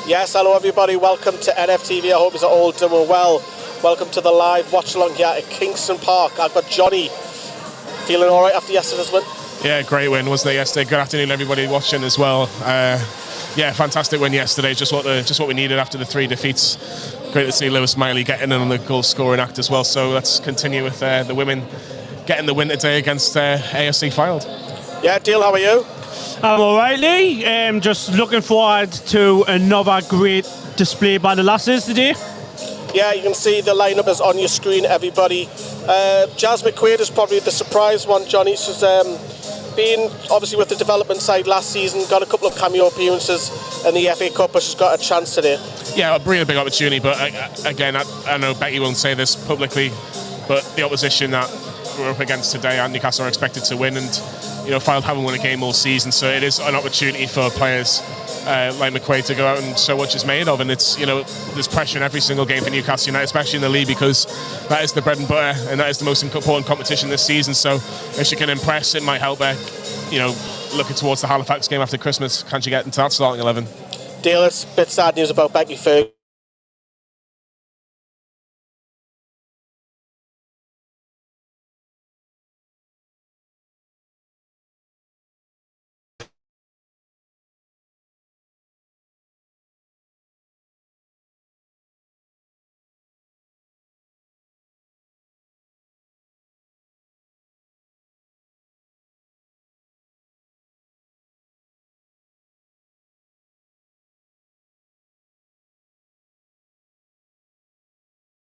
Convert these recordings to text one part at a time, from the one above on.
Yes, hello everybody, welcome to NFTV, I hope you're all doing well. Welcome to the live watch-along here at Kingston Park. I've got Johnny. Feeling alright after yesterday's win? Yeah, great win, wasn't it, yesterday? Good afternoon, everybody watching as well. Yeah, fantastic win yesterday, just what we needed after the 3 defeats. Great to see Lewis Miley getting in on the goal-scoring act as well, so let's continue with the women getting the win today against AFC Fylde. Yeah, Dale, how are you? I'm alright, Lee. Just looking forward to another great display by the lasses today. Yeah, you can see the lineup is on your screen, everybody. Jazz McQuaid is probably the surprise one, Johnny. She's been, obviously, with the development side last season, got a couple of cameo appearances in the FA Cup, but she's got a chance today. Yeah, a really big opportunity, but again, I know Becky won't say this publicly, but the opposition that we're up against today and Newcastle are expected to win, and Fylde haven't won a game all season, so it is an opportunity for players like McQuaid to go out and show what she's made of. And it's there's pressure in every single game for Newcastle United, especially in the league, because that is the bread and butter and that is the most important competition this season. So if she can impress, it might help her looking towards the Halifax game after Christmas. Can she get into that starting 11? Dale, it's a bit sad news about Becky Ferg.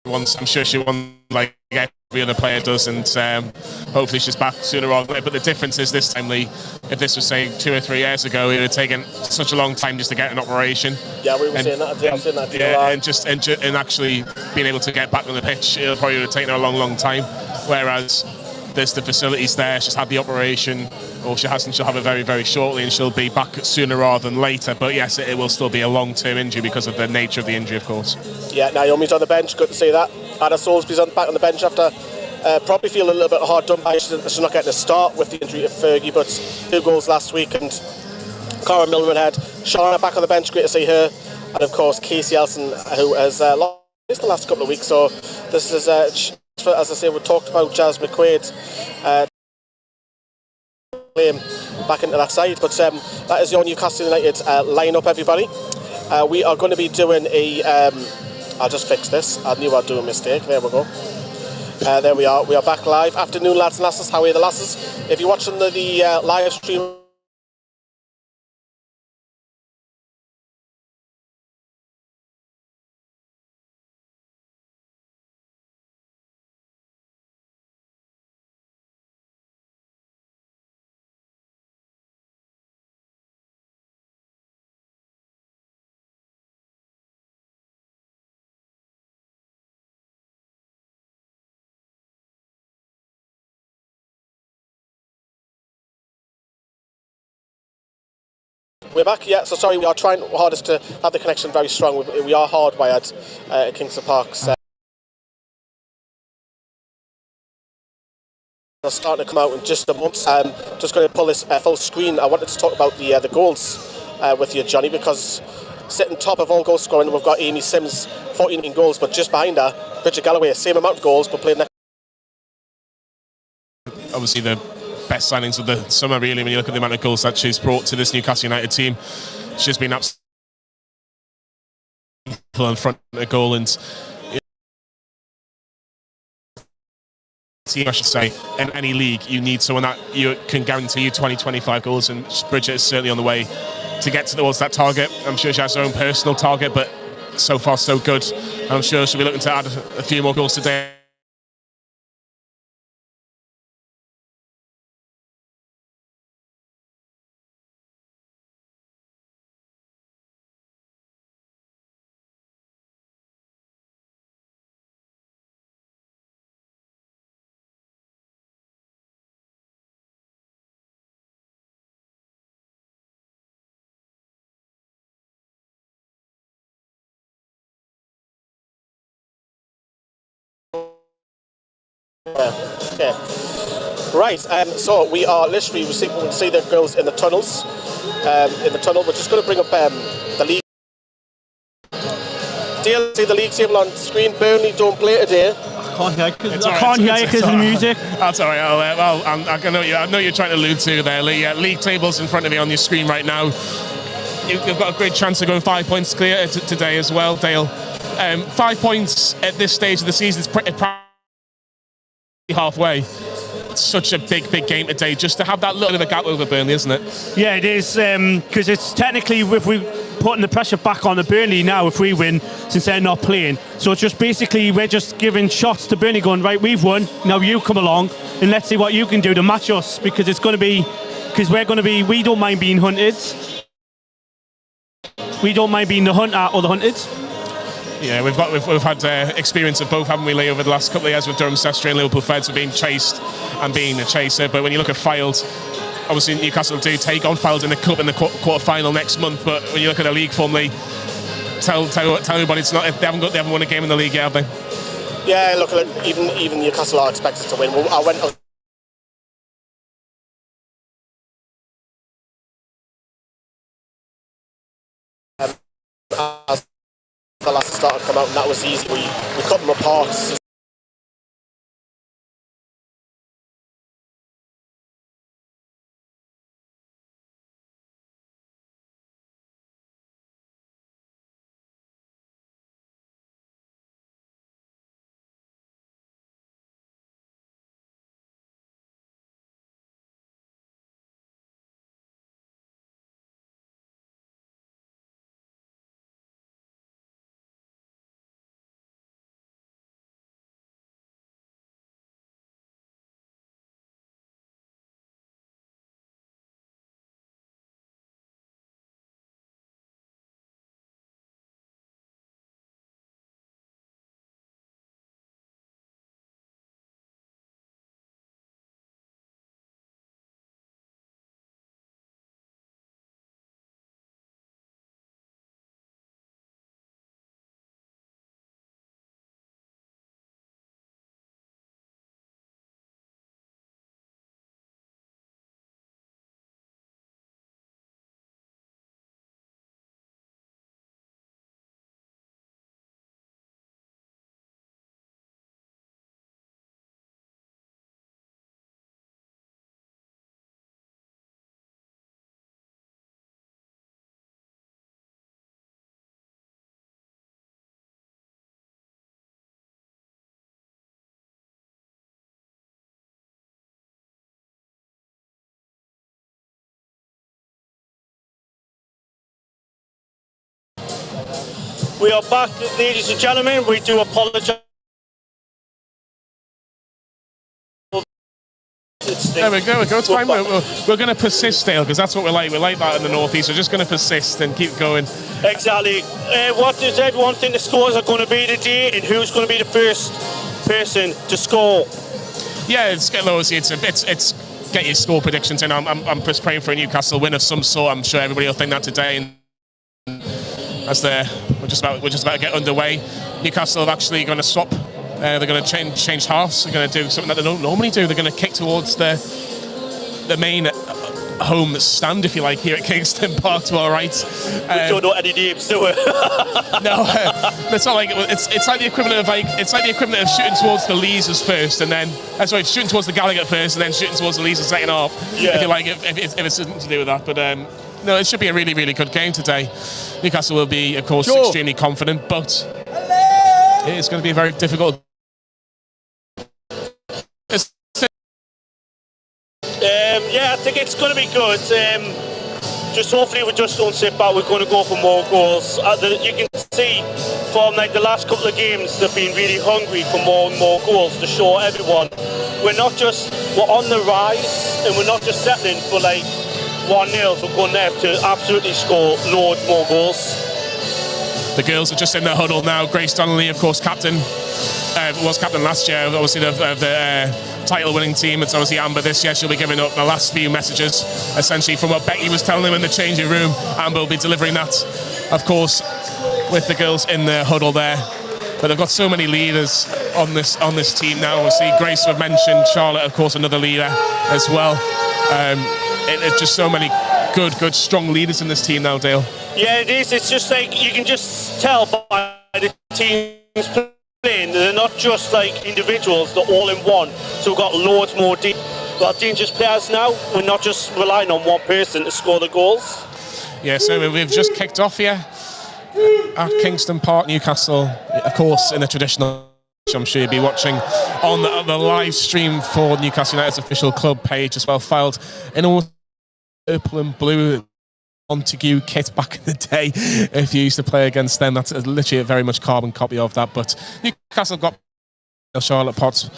I'm sure she won like every other player does, and hopefully she's back sooner rather than later. But the difference is this time, Lee, if this was, say, 2 or 3 years ago, it would have taken such a long time just to get an operation. Yeah, we were saying that. I was saying that. Yeah, and actually being able to get back on the pitch, it'll probably would have taken her a long, long time. Whereas there's the facilities there, she's had the operation, or if she hasn't, she'll have it very, very shortly, and she'll be back sooner rather than later. But yes, it will still be a long-term injury because of the nature of the injury, of course. Yeah, Naomi's on the bench, good to see that. Anna Soulsby's back on the bench after probably feeling a little bit hard done by. She's not getting a start with the injury to Fergie, but 2 goals last week, and Cara Milner had Shauna back on the bench, great to see her. And of course, Casey Elson, who has lost the last couple of weeks, so this is, as I say, we talked about Jazz McQuaid back into that side, but that is your Newcastle United lineup, everybody. We are going to be doing a I'll just fix this, I knew I'd do a mistake, there we go. There we are back live. Afternoon, lads and lasses, how are the lasses? If you're watching the live stream, we're back, yeah, so sorry, we are trying our hardest to have the connection very strong. We are hardwired at Kingston Parks. Starting to come out in just a month. Just going to pull this full screen. I wanted to talk about the goals with you, Johnny, because sitting top of all goal scoring, we've got Amy Sims, 14 goals, but just behind her, Bridget Galloway, same amount of goals, but playing next. Obviously, the best signings of the summer, really, when you look at the amount of goals that she's brought to this Newcastle United team. She's been absolutely in front of the goal, and team, I should say, in any league, you need someone that you can guarantee you 20-25 goals, and Bridget is certainly on the way to get towards that target. I'm sure she has her own personal target, but so far so good. I'm sure she'll be looking to add a few more goals today. Okay. Right, so we are literally, we'll see the girls in the tunnels. We're just going to bring up the league Dale, see the league table on screen. Burnley don't play today. I can't hear you because of the music. That's all right. I know you're trying to allude to there, Lee. League tables in front of you on your screen right now. You've got a great chance of going 5 points clear today as well, Dale. 5 points at this stage of the season is pretty halfway. It's such a big game today, just to have that little bit of a gap over Burnley, isn't it? Yeah, it is, because it's technically, if we putting the pressure back on the Burnley now if we win, since they're not playing. So it's just basically we're just giving shots to Burnley, going, right, we've won, now you come along and let's see what you can do to match us, because it's going to be, we don't mind being hunted. We don't mind being the hunter or the hunted. Yeah, we've had experience of both, haven't we, Lee, over the last couple of years with Durham Cestri and Liverpool Feds of being chased and being a chaser. But when you look at Fylde, obviously Newcastle do take on Fylde in the cup in the quarter-final next month. But when you look at the league form, Lee, tell everybody they haven't won a game in the league yet, have they? Yeah, look, even Newcastle are expected to win. I went as the last started to come out, and that was easy. We cut them apart. We are back, ladies and gentlemen. We do apologise. There we go. It's fine. We're going to persist, Dale, because that's what we like. We like that in the northeast. We're just going to persist and keep going. Exactly. What does everyone think the scores are going to be today, and who's going to be the first person to score? Yeah, it's get get your score predictions in. I'm just praying for a Newcastle win of some sort. I'm sure everybody will think that today. And as we're just about to get underway, Newcastle are actually going to swap. They're going to change halves. They're going to do something that they don't normally do. They're going to kick towards the main home stand, if you like, here at Kingston Park to our right. We don't know any names, do we? No, it's not like it's like the equivalent of shooting towards the Leazes first, and then shooting towards the Gallagher first, and then shooting towards the Leazes second half. Yeah. If you like, if it's something to do with that, but. No, it should be a really, really good game today. Newcastle will be, of course, extremely confident, but it's going to be very difficult. Yeah, I think it's going to be good. Just hopefully we just don't sit back. We're going to go for more goals. You can see from the last couple of games, they've been really hungry for more and more goals to show everyone we're on the rise, and we're not just settling for 1-0, so we're going to have to absolutely score loads more goals. The girls are just in their huddle now. Grace Donnelly, of course, captain, was captain last year, obviously of the title-winning team. It's obviously Amber this year. She'll be giving up the last few messages, essentially from what Becky was telling them in the changing room. Amber will be delivering that, of course, with the girls in their huddle there. But they've got so many leaders on this team now. Obviously, Grace we've mentioned, Charlotte, of course, another leader as well. It's just so many good, strong leaders in this team now, Dale. Yeah, it is. It's just you can just tell by the teams playing, they're not just like individuals, they're all in one. So we've got loads more dangerous players now. We're not just relying on one person to score the goals. Yeah, so we've just kicked off here at Kingston Park, Newcastle, of course, in a traditional, I'm sure you'll be watching on the live stream for Newcastle United's official club page as well. Fylde in all purple and blue Montague kit back in the day. If you used to play against them, that's literally a very much carbon copy of that. But Newcastle got Charlotte Potts.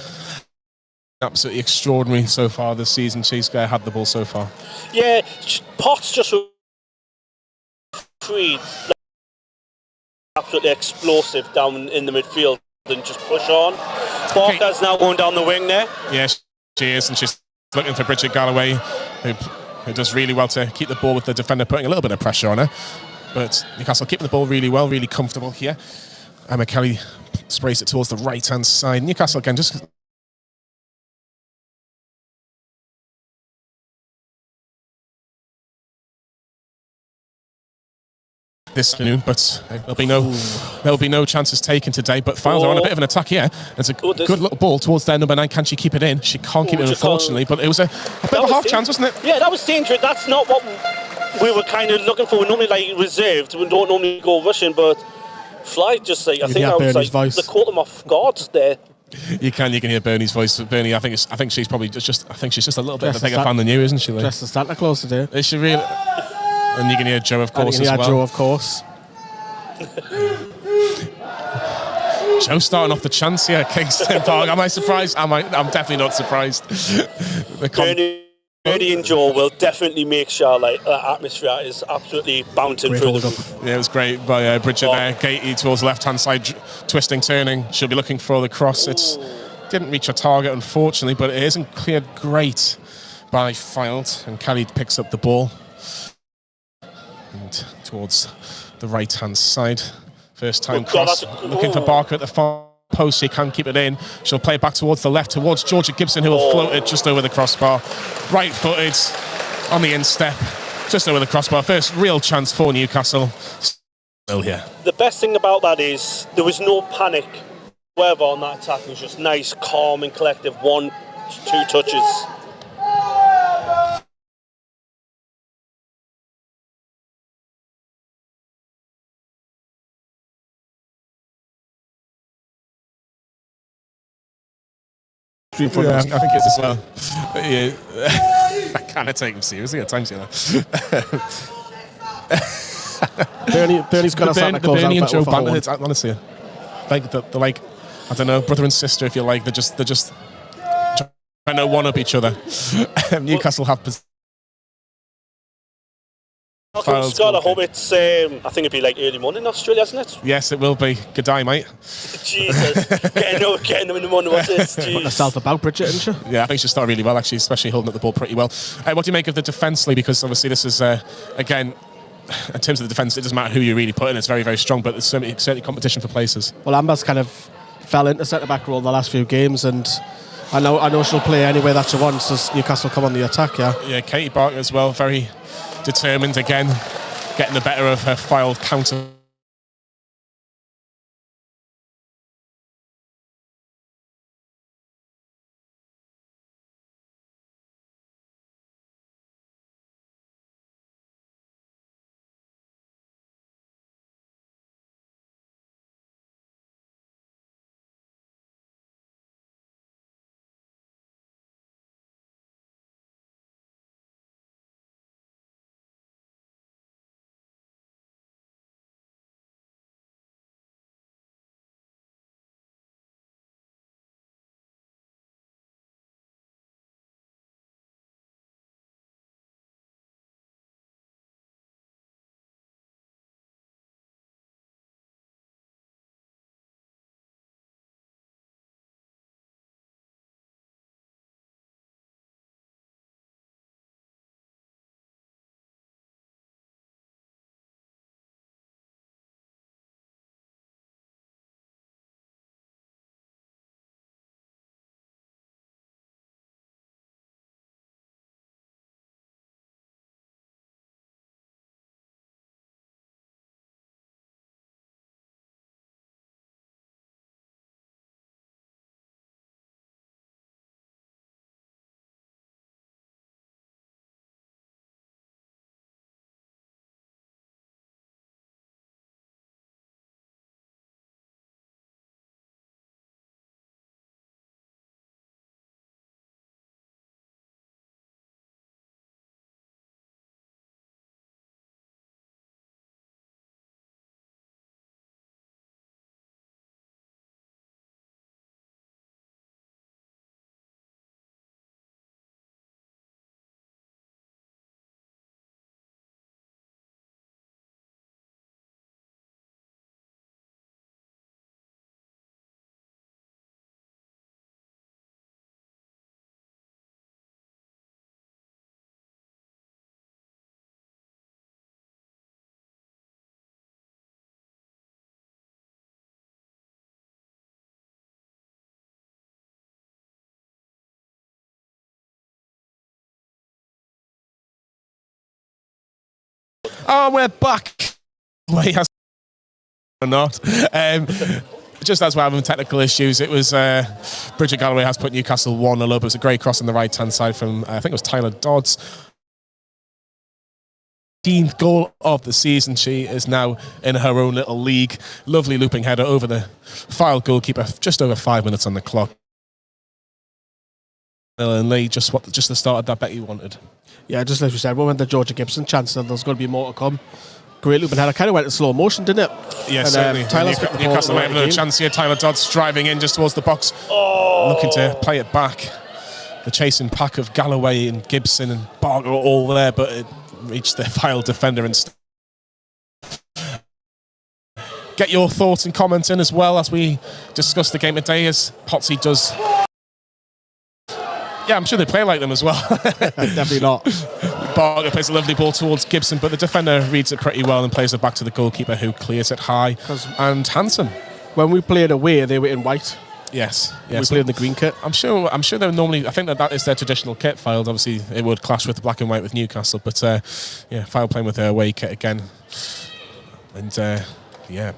Absolutely extraordinary so far this season. She's had the ball so far. Yeah, Potts just freed, absolutely explosive down in the midfield and just push on. Barker's now going down the wing there. Yeah, she is, and she's looking for Bridget Galloway, who does really well to keep the ball with the defender, putting a little bit of pressure on her. But Newcastle keeping the ball really well, really comfortable here. Emma Kelly sprays it towards the right-hand side. Newcastle again just... this afternoon, but there'll be no chances taken today. But Fylde are on a bit of an attack here. It's a good little ball towards their number 9. Can she keep it in? She can't keep it in, unfortunately. But it was a bit of a half chance, wasn't it? Yeah, that was dangerous. That's not what we were kind of looking for. We're normally like reserved. We don't normally go rushing, but Flyde just like I think they caught them off guard there. You can hear Bernie's voice. But Bernie, I think she's probably just a little bit of a bigger fan than you, isn't she? Like? Dressed as Santa Claus today. Is she really? And you can hear Joe, of course, as well. Joe, of course. Joe starting off the chance here at Kingston Park. Am I surprised? I'm definitely not surprised. Bernie and Joe will definitely make sure like that atmosphere is absolutely bouncing through the roof. Yeah, it was great by Bridget there. Gatey towards the left-hand side, twisting, turning. She'll be looking for the cross. It didn't reach her target, unfortunately, but it isn't cleared great by Fylde. And Kelly picks up the ball. And towards the right-hand side. First time cross. Looking for Barker at the far post. She can keep it in. She'll play it back towards the left, towards Georgia Gibson, who will float it just over the crossbar. Right-footed on the instep, just over the crossbar. First real chance for Newcastle. Still here. The best thing about that is there was no panic. Whatever on that attack, it was just nice, calm and collective. 1-2 touches. Yeah, I think it's as well. Yeah. I kind of take him seriously at times, you know. Bernie's got a Santa Claus Bernie and outfit Joe banter, it's honestly like they're like, I don't know, brother and sister, if you like. They're just trying to one up each other. Newcastle have. Scott, I hope it's. I think it'd be like early morning in Australia, isn't it? Yes, it will be. Good day, mate. Jesus, getting them in the morning. What's this? Put herself about Bridget, isn't she? Yeah, I think she's started really well, actually, especially holding up the ball pretty well. What do you make of the defence, Lee? Because obviously this is again, in terms of the defence, it doesn't matter who you really put in. It's very, very strong, but there's certainly competition for places. Well, Amber's kind of fell into centre back role the last few games, and I know she'll play any way that she wants as Newcastle come on the attack. Yeah, Katie Barker as well, very determined again, getting the better of her Fylde counter Oh, we're back. Well, he has or not. Just as we're having technical issues, it was Bridget Galloway has put Newcastle 1-0 up. It was a great cross on the right-hand side from, I think it was Tyler Dodds. 15th goal of the season. She is now in her own little league. Lovely looping header over the Fylde goalkeeper. Just over 5 minutes on the clock. And Lee, just the start of that bet you wanted. Yeah, just like you said, when the Georgia Gibson chance, and there's going to be more to come. Great looping header. Kind of went in slow motion, didn't it? Yes, certainly. Newcastle might have another chance here. Tyler Dodds driving in just towards the box, looking to play it back. The chasing pack of Galloway and Gibson and Barker are all there, but it reached the Fylde defender instead. Get your thoughts and comments in as well as we discuss the game today, as Potsy does. Yeah, I'm sure they play like them as well. Definitely not. Barker plays a lovely ball towards Gibson, but the defender reads it pretty well and plays it back to the goalkeeper, who clears it high and handsome. When we played away, they were in white. Yes. We played in the green kit. I'm sure they're normally. I think that is their traditional kit. Fylde, obviously, it would clash with the black and white with Newcastle, but Fylde playing with their away kit again, and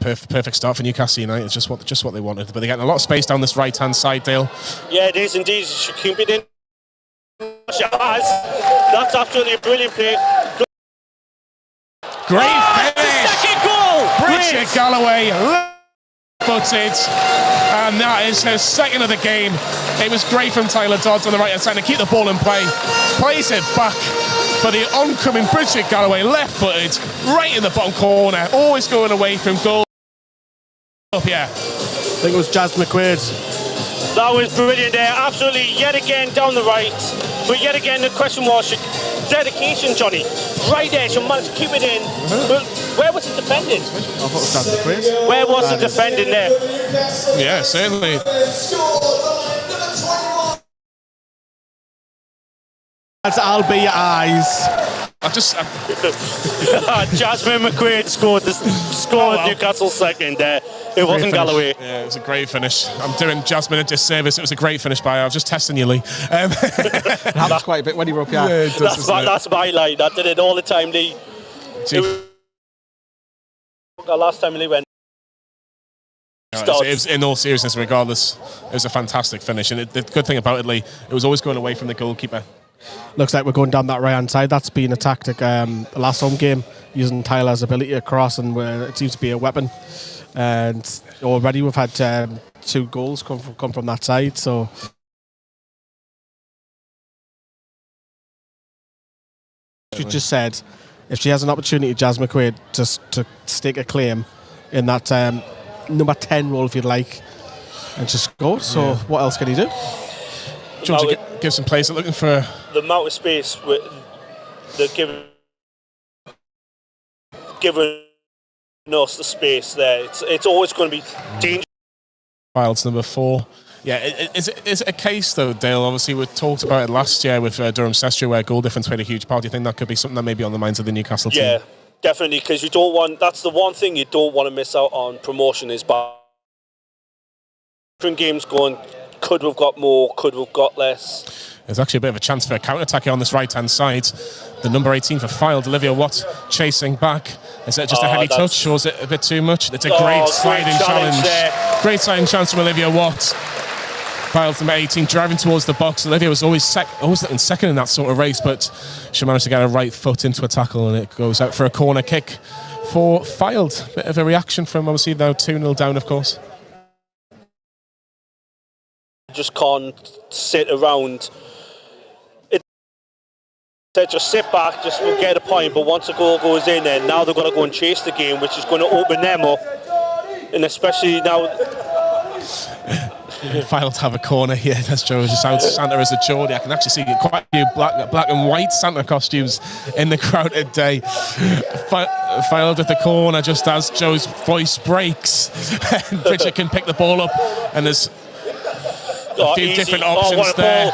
perfect start for Newcastle United. It's just what they wanted, but they're getting a lot of space down this right hand side, Dale. Yeah, it is indeed. She can keep it in. She has. That's absolutely a brilliant play. Great finish. Second goal. Bridget Galloway footed, and that is her second of the game. It was great from Tyler Dodds on the right hand side to keep the ball in play. Plays it back for the oncoming Bridget Galloway, left footed, right in the bottom corner, always going away from goal. Up here. I think it was Jazz McQuaid. That was brilliant there. Absolutely, yet again down the right. But yet again, the question was dedication, Johnny. Right there, she managed to keep it in. But where was it defending? I thought it was Jazz McQuaid. Where was it defending there? Yeah, certainly. I'll be your eyes. Jasmine McQuaid scored Newcastle's second there. It wasn't Galloway. Yeah, it was a great finish. I'm doing Jasmine a disservice. It was a great finish by her. I was just testing you, Lee. It happens quite a bit when you were up here. Yeah, that's my line. I did it all the time, Lee. Last time Lee went. It was, in all seriousness, regardless, it was a fantastic finish. And the good thing about it, Lee, it was always going away from the goalkeeper. Looks like we're going down that right-hand side. That's been a tactic the last home game, using Tyler's ability to cross, and it seems to be a weapon. And already we've had 2 goals come from that side. So she just said if she has an opportunity, Jazz McQuaid, to stake a claim in that number 10 role, if you'd like, and just go. So what else can he do? George give some players looking for the amount of space they're giving us the space there. It's always going to be dangerous. Fylde's number 4. Yeah, is it a case though, Dale? Obviously, we talked about it last year with Durham Sestri, where goal difference played a huge part. Do you think that could be something that may be on the minds of the Newcastle team? Yeah, definitely, because you don't want. That's the one thing you don't want to miss out on. Promotion is by different games going. Could we've got more? Could we've got less? There's actually a bit of a chance for a counter-attack here on this right-hand side. The number 18 for Fylde, Olivia Watt, chasing back. Is that just a heavy touch, or is it a bit too much? It's a great sliding challenge. Great sliding challenge from Olivia Watt. Fylde's number 18 driving towards the box. Olivia was always in second in that sort of race, but she managed to get her right foot into a tackle, and it goes out for a corner kick for Fylde. Bit of a reaction from, obviously, now 2-0 down, of course. Just can't sit around. They just sit back, just will get a point. But once a goal goes in, then now they're going to go and chase the game, which is going to open them up. And especially now, Fylde have a corner here. That's Joe just out Santa as a Geordie. I can actually see quite a few black and white Santa costumes in the crowd today. Fylde at the corner just as Joe's voice breaks. And Bridget can pick the ball up, and there's a few different options there.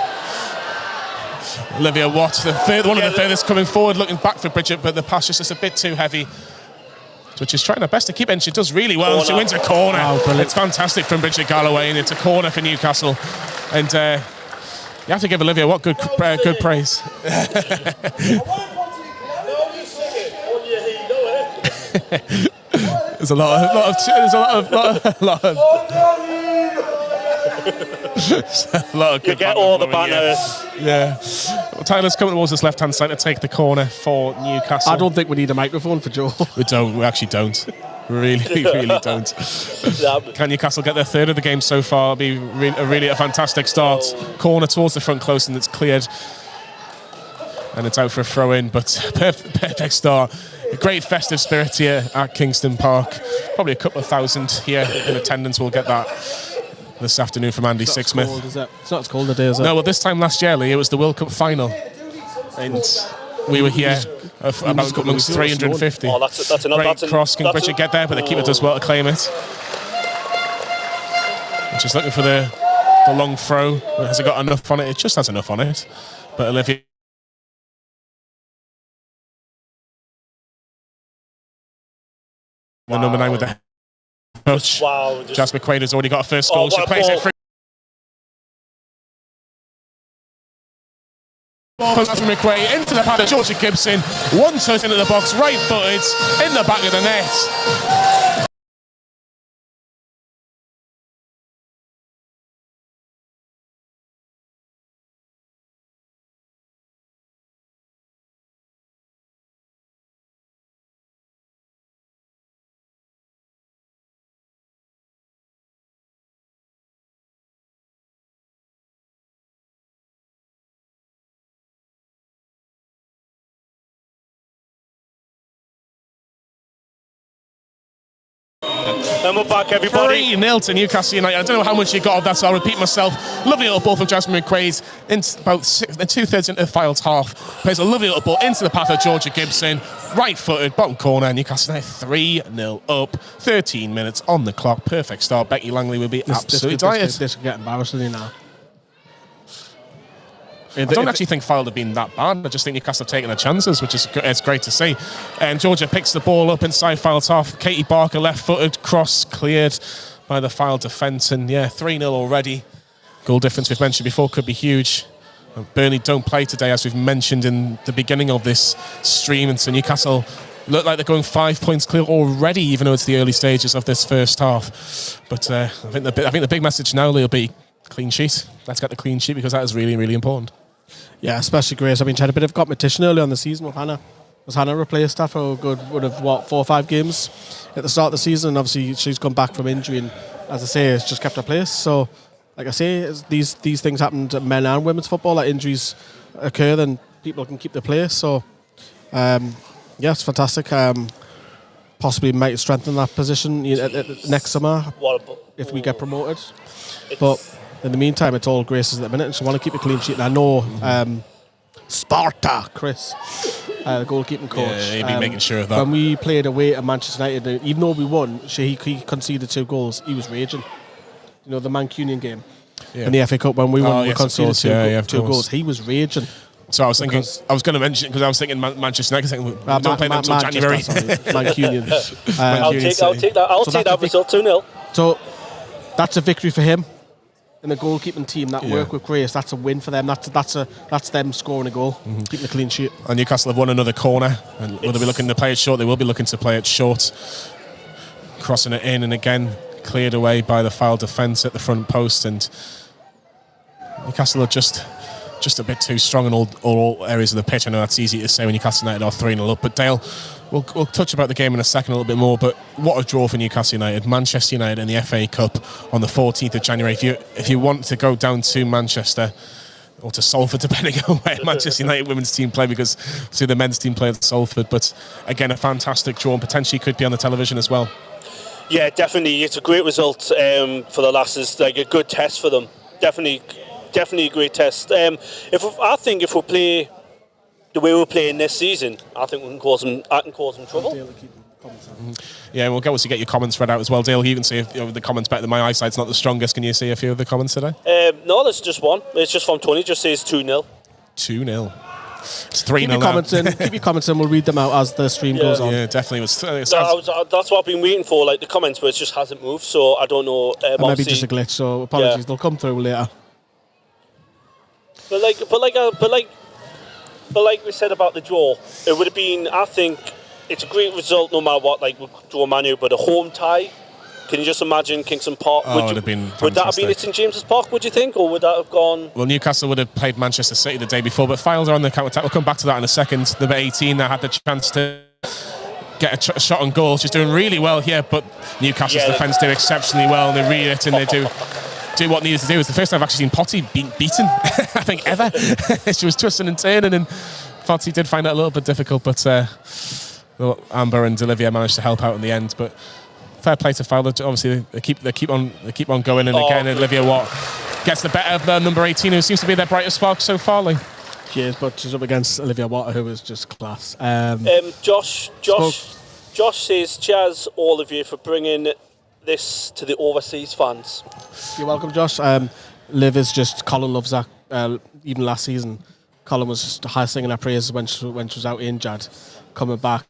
Olivia Watt, one of the furthest coming forward, looking back for Bridget, but the pass is just a bit too heavy. So she's trying her best to keep it, and she does really well. She wins a corner. Oh, it's fantastic from Bridget Galloway, and it's a corner for Newcastle. And you have to give Olivia Watt good praise. There's a lot of You get all the banner. Yeah. Well, Tyler's coming towards this left-hand side to take the corner for Newcastle. I don't think we need a microphone for Joe. We don't. We actually don't. Really, really don't. Can Newcastle get their third of the game so far? It'll be really a fantastic start. Corner towards the front close, and it's cleared. And it's out for a throw-in, but perfect start. A great festive spirit here at Kingston Park. Probably a couple of thousand here in attendance. We'll get that this afternoon from Andy Sixsmith. Cold, is it? It's not as cold today, is it? No, well, this time last year, Lee, it was the World Cup final. And we were here about amongst 350. Oh, that's enough. Great cross. Can Bridget get there? But the keeper does well to claim it. And just looking for the long throw. Has it got enough on it? It just has enough on it. But Olivia... The number 9 with the touch. Wow. Jas McQuaid has already got a first goal. She plays it free. Jasmine McQuaid into the path of Georgia Gibson. One touch into the box, right footed, in the back of the net. And we're back, everybody. 3-0 to Newcastle United. I don't know how much you got of that, so I'll repeat myself. Lovely little ball from Jasmine McQuaid. About 2/3 into Fylde's half. Plays a lovely little ball into the path of Georgia Gibson. Right-footed, bottom corner. Newcastle United 3-0 up. 13 minutes on the clock. Perfect start. Becky Langley will be absolutely tired. This could get embarrassing now. I don't actually think Fylde have been that bad. I just think Newcastle have taken their chances, which is it's great to see. And Georgia picks the ball up inside Fylde's half. Katie Barker left-footed, cross cleared by the Fylde defence. And yeah, 3-0 already. Goal difference we've mentioned before could be huge. Burnley don't play today, as we've mentioned in the beginning of this stream. And so Newcastle look like they're going 5 points clear already, even though it's the early stages of this first half. But I think the big message now, Lee, will be clean sheet. Let's get the clean sheet, because that is really, really important. Yeah, especially Grace. I mean, she had a bit of competition early on the season with Hannah. Was Hannah replaced her for a good, 4 or 5 games at the start of the season? And obviously, she's come back from injury, and as I say, it's just kept her place. So, like I say, these things happen to men and women's football. Like, injuries occur, then people can keep their place. So, yeah, it's fantastic. Possibly might strengthen that position next summer if we get promoted. But in the meantime, it's all Grace's at the minute, and she want to keep a clean sheet. And I know Sparta, Chris, the goalkeeping coach, he'd be making sure of that. When we played away at Manchester United, even though we won, he conceded 2 goals. He was raging. You know, the Mancunian game in the FA Cup when we won, we conceded 2 goals. He was raging. So I was thinking, I was going to mention, because I was thinking Manchester United, we don't play them until January. Mancunian. I'll take that. I'll take that result 2-0. So that's a victory for him. In the goalkeeping team that work with Grace, that's a win for them. That's them scoring a goal, keeping a clean sheet. And Newcastle have won another corner, and will they be looking to play it short? They will be looking to play it short, crossing it in, and again cleared away by the Fylde defence at the front post. And Newcastle are just a bit too strong in all areas of the pitch. I know that's easy to say when Newcastle United are 3-0 up, but Dale, we'll touch about the game in a second a little bit more. But what a draw for Newcastle United. Manchester United in the FA Cup on the 14th of January. If you want to go down to Manchester or to Salford, depending on where Manchester United women's team play, because see the men's team play at Salford. But again, a fantastic draw, and potentially could be on the television as well. Yeah, definitely. It's a great result for the lasses. Like a good test for them. Definitely a great test. I think if we play the way we're playing this season, I think I can cause them trouble. Yeah, we'll go to get your comments read out as well. Dale, you even see if the comments better than my eyesight's not the strongest. Can you see a few of the comments today? No, there's just one. It's just from Tony. Just says 2-0. 2-0. It's 3-0 Keep your comments in. We'll read them out as the stream goes on. Yeah, definitely. That's what I've been waiting for, like the comments, but it just hasn't moved. So I don't know. Maybe just a glitch. So apologies. They'll come through later. But like we said about the draw, it would have been, I think, it's a great result no matter what, like, draw Manu, but a home tie. Can you just imagine Kingston Park? Oh, it would have been fantastic. Would that have been at St James's Park, would you think? Or would that have gone... Well, Newcastle would have played Manchester City the day before, but Fylde are on the counter-attack. We'll come back to that in a second. Number 18 that had the chance to get a shot on goal. She's doing really well here, but Newcastle's defence do exceptionally well, and they read it, and they do what needed to do. It's the first time I've actually seen Potty beaten, I think, ever. She was twisting and turning, and Potty did find it a little bit difficult, but Amber and Olivia managed to help out in the end. But fair play to Fylde. Obviously, they keep on going, and again, Olivia Watt gets the better of number 18, who seems to be their brightest spark so far. Like. She is, but she's up against Olivia Watt, who is just class. Josh says, cheers all of you for bringing this to the overseas fans. You're welcome, Josh. Liv is just, Colin loves that. Even last season, Colin was just high singing her praises when she was out injured, coming back.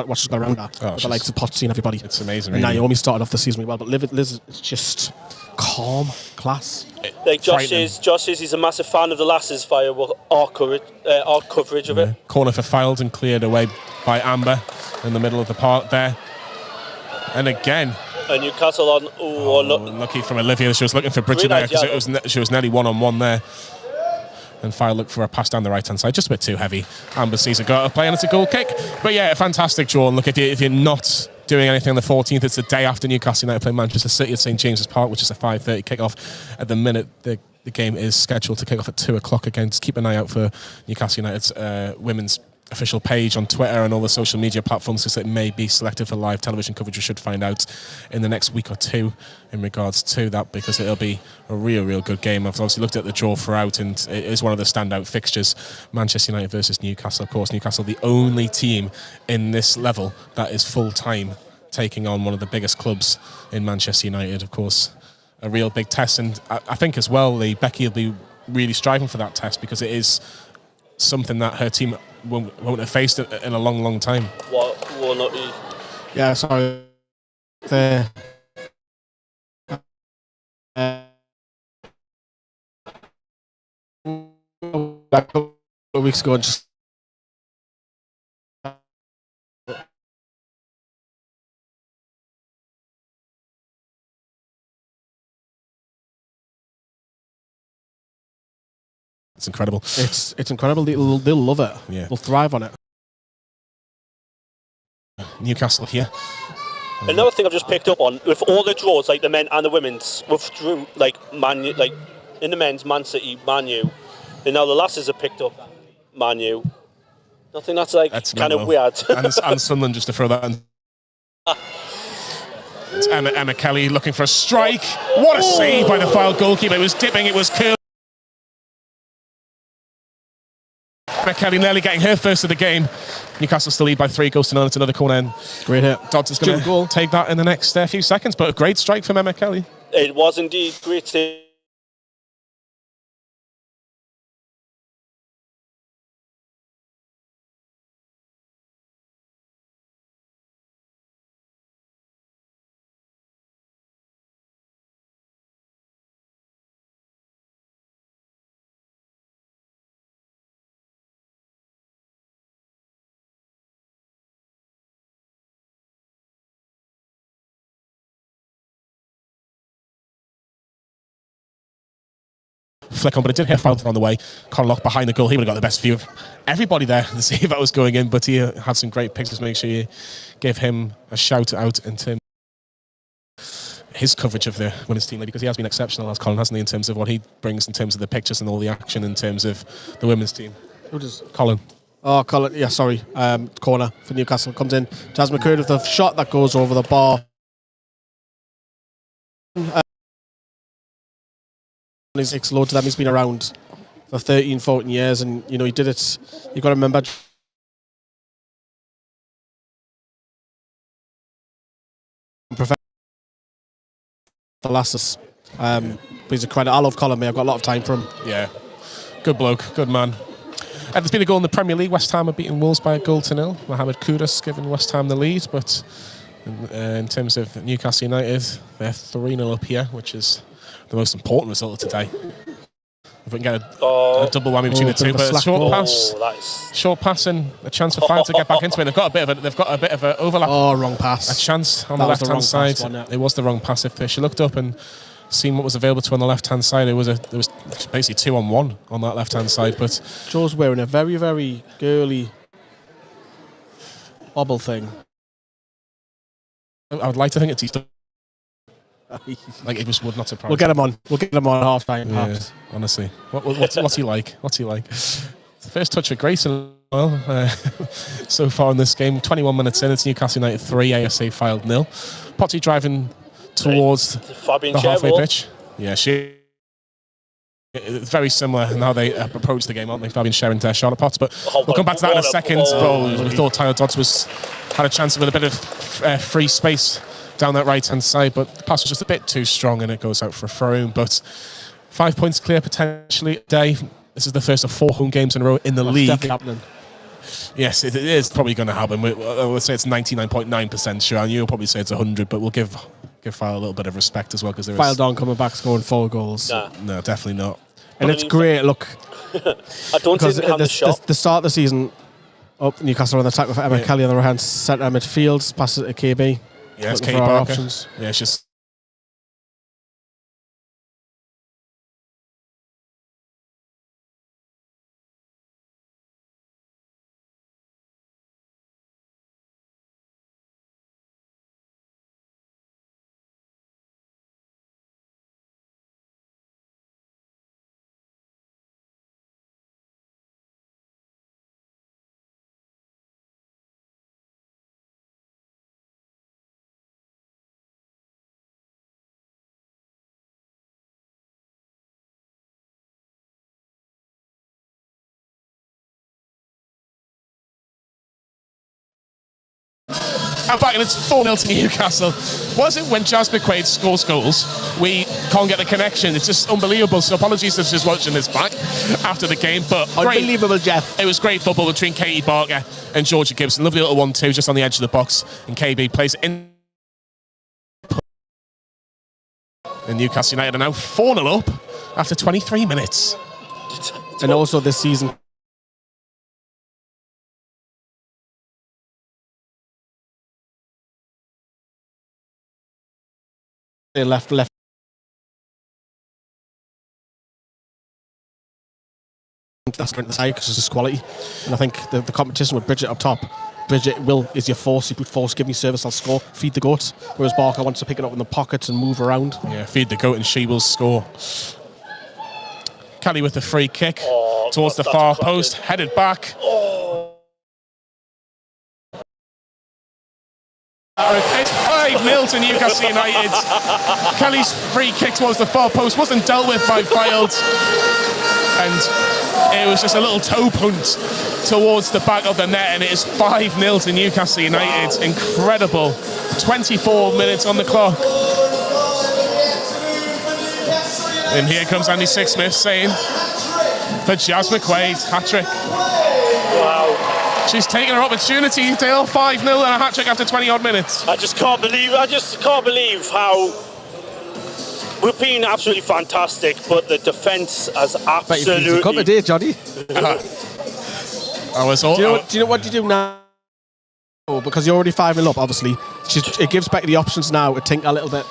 What she's got around her. But like the pot seeing everybody. It's amazing. And really. Naomi started off the season really well, but Liz is just calm, class. Like Josh says he's a massive fan of the lasses via our coverage of it. Corner for Fylde and cleared away by Amber in the middle of the park there. And again. And Newcastle on. Lucky from Olivia. She was looking for Bridget there because she was nearly one-on-one there. And Fylde looked for a pass down the right-hand side, just a bit too heavy. Amber sees a go out of play, and it's a goal kick. But yeah, a fantastic draw. And look, if you're not doing anything on the 14th, it's the day after Newcastle United play Manchester City at St James's Park, which is a 5:30 kick-off. At the minute, the game is scheduled to kick off at 2 o'clock again. Just keep an eye out for Newcastle United's women's official page on Twitter and all the social media platforms, because it may be selected for live television coverage. We should find out in the next week or two in regards to that, because it'll be a real good game. I've obviously looked at the draw throughout, and it is one of the standout fixtures. Manchester United versus Newcastle. Of course, Newcastle the only team in this level that is full-time taking on one of the biggest clubs in Manchester United. Of course, a real big test, and I think as well, Becky will be really striving for that test, because it is something that her team won't have faced in a long time. What not you? Yeah, sorry. A couple of weeks ago, just it's incredible. It's incredible. They'll love it. Yeah. They'll thrive on it. Newcastle here. Another thing I've just picked up on, with all the draws, like the men and the women's, withdrew, like in the men's, Man City, Man U, and now the lasses have picked up Man U. I think that's kind of weird. and Sunderland, just to throw that in. It's Emma Kelly looking for a strike. What a save by the Fylde goalkeeper. It was dipping, it was curling. Emma Kelly nearly getting her first of the game. Newcastle still lead by 3 goals to 0. It's another corner. And great hit. Dodds is going to take that in the next few seconds. But a great strike from Emma Kelly. It was indeed great save. Flick on, but it did hit Fylde on the way. Conlock behind the goal. He would have got the best view of everybody there to see if that was going in, but he had some great pictures. Make sure you give him a shout out in terms of his coverage of the women's team, because he has been exceptional, as Colin, hasn't he, in terms of what he brings in terms of the pictures and all the action in terms of the women's team. Who does? Colin. Oh, Colin. Yeah, sorry. Corner for Newcastle comes in. Jasmine Curd with the shot that goes over the bar. He takes loads of them. He's been around for 13, 14 years, and he did it. You've got to remember, the lasses. But he's a credit. I love Colin, mate. I've got a lot of time for him. Yeah, good bloke, good man. There's been a goal in the Premier League. West Ham are beating Wolves by 1-0. Mohamed Kudus giving West Ham the lead, but in terms of Newcastle United, they're 3-0 up here, which is the most important result of today if we can get a double whammy between the two. But a short pass and a chance for Fylde to get back into it. They've got a bit of an overlap. Oh, wrong pass. A chance on the left hand side. It was the wrong pass. If she looked up and seen what was available to her on the left hand side, there was basically 2-on-1 on that left hand side. But Joe's wearing a very, very girly bobble thing. I would like to think it's Easter. Like it would not surprise. We'll get him on. We'll get him on half time. Yeah, honestly, what's he like? What's he like? First touch of grace so far in this game. 21 minutes in, it's Newcastle United 3, ASA Fylde 0. Potty driving towards the halfway pitch. Yeah, it's very similar in how they approach the game, aren't they? Fabian sharing to Charlotte Potts, but we'll come back to that in a second. We thought Tyler Dodds had a chance with a bit of free space down that right-hand side, but the pass was just a bit too strong and it goes out for a throw-in. But 5 points clear potentially today. This is the first of 4 home games in a row in the league. Definitely happening. Yes, it is probably going to happen. I would say it's 99.9% sure, and you'll probably say it's 100, but we'll give Fylde a little bit of respect as well, because Fylde aren't coming back scoring 4 goals. No, definitely not. And it's great. Look, I don't think they have the shot. The start of the season, Newcastle on the attack with Emma Kelly on the right hand centre midfield, passes it to KB. Yeah, it's Katie Barker. Options. Yeah, it's just. I'm back and it's 4-0 to Newcastle. Was it when Jazz McQuaid scores goals, we can't get the connection? It's just unbelievable. So apologies if she's watching this back after the game. But unbelievable, Jeff. It was great football between Katie Barker and Georgia Gibson. Lovely little 1-2 just on the edge of the box. And KB plays it in. And Newcastle United are now 4-0 up after 23 minutes. And also this season, they left. That's going to side because it's quality, and I think the competition with Bridget up top. Bridget is your force. You put force, give me service, I'll score. Feed the goat. Whereas Barker wants to pick it up in the pockets and move around. Yeah, feed the goat and she will score. Kelly with the free kick towards the far post, headed back. It's 5-0 to Newcastle United. Kelly's free kick towards the far post wasn't dealt with by Fylde, and it was just a little toe punt towards the back of the net, and it is 5-0 to Newcastle United. Wow. Incredible. 24 minutes on the clock. And here comes Andy Sixsmith saying for Jazz McQuaid, hat-trick. Wow. She's taken her opportunity, Dale. 5-0 and a hat-trick after 20-odd minutes. I just can't believe how we've been absolutely fantastic, but the defence has absolutely... Come a day, Johnny. I was all... Do you know what you do now? Because you're already 5-0 up, obviously. It gives Becky the options now to think a little bit.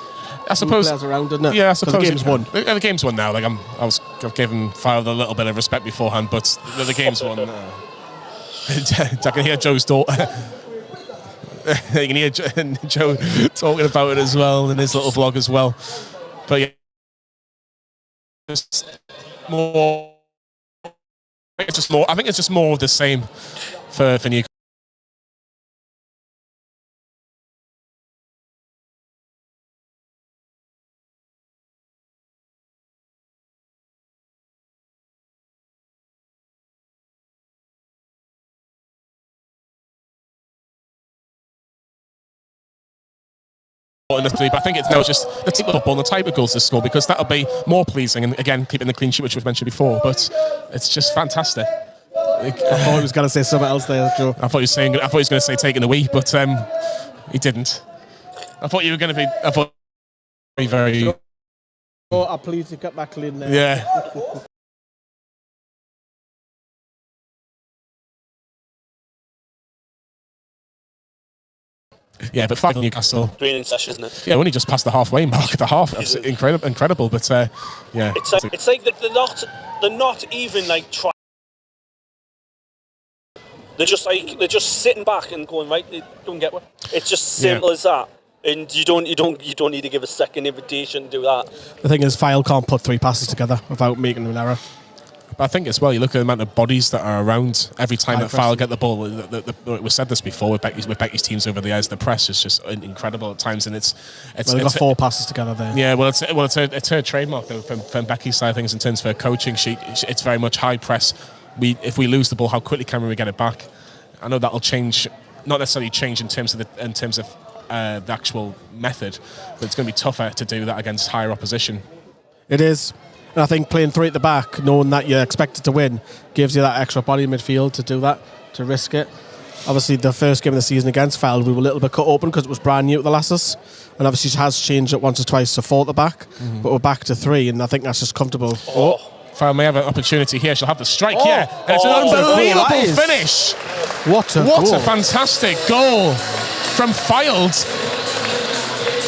I suppose. Around, doesn't it? Yeah, I suppose. The game's won. The game's won now. I've given Fylde a little bit of respect beforehand, but the game's won. I can hear Joe's daughter. You can hear Joe talking about it as well in his little vlog as well. But yeah, just more. I think it's just more of the same for Newcastle. But I think it's now just the type of football and the type of goals to score, because that'll be more pleasing, and again keeping the clean sheet, which was mentioned before. But it's just fantastic. I thought he was going to say something else there, Joe. I thought he was going to say taking the wee, but he didn't. I thought you were going to be. I thought very. Oh, I'm pleased to get back clean there. Yeah. Yeah, but 5 Newcastle. Training session, isn't it? Yeah, only just past the halfway mark of the half. That's incredible. But yeah, it's like they're not even like trying. They're just sitting back and going, right, they don't get what. It's just simple as that. And you don't need to give a second invitation to do that. The thing is, Fylde can't put 3 passes together without making an error. But I think as well, you look at the amount of bodies that are around every time that Fylde get the ball. We said this before with Becky's teams over the edge. The press is just incredible at times, and it's they've got 4 passes together there. Yeah, it's her trademark though, from Becky's side of things in terms of her coaching. It's very much high press. If we lose the ball, how quickly can we get it back? I know that'll change, not necessarily change in terms of the actual method, but it's going to be tougher to do that against higher opposition. It is. And I think playing 3 at the back, knowing that you're expected to win, gives you that extra body in midfield to do that, to risk it. Obviously, the first game of the season against Fylde, we were a little bit cut open because it was brand new to the lasses. And obviously, it has changed it once or twice to 4 at the back. But we're back to 3, and I think that's just comfortable. Fylde may have an opportunity here. She'll have the strike here. And it's an unbelievable finish. What a fantastic goal from Fylde.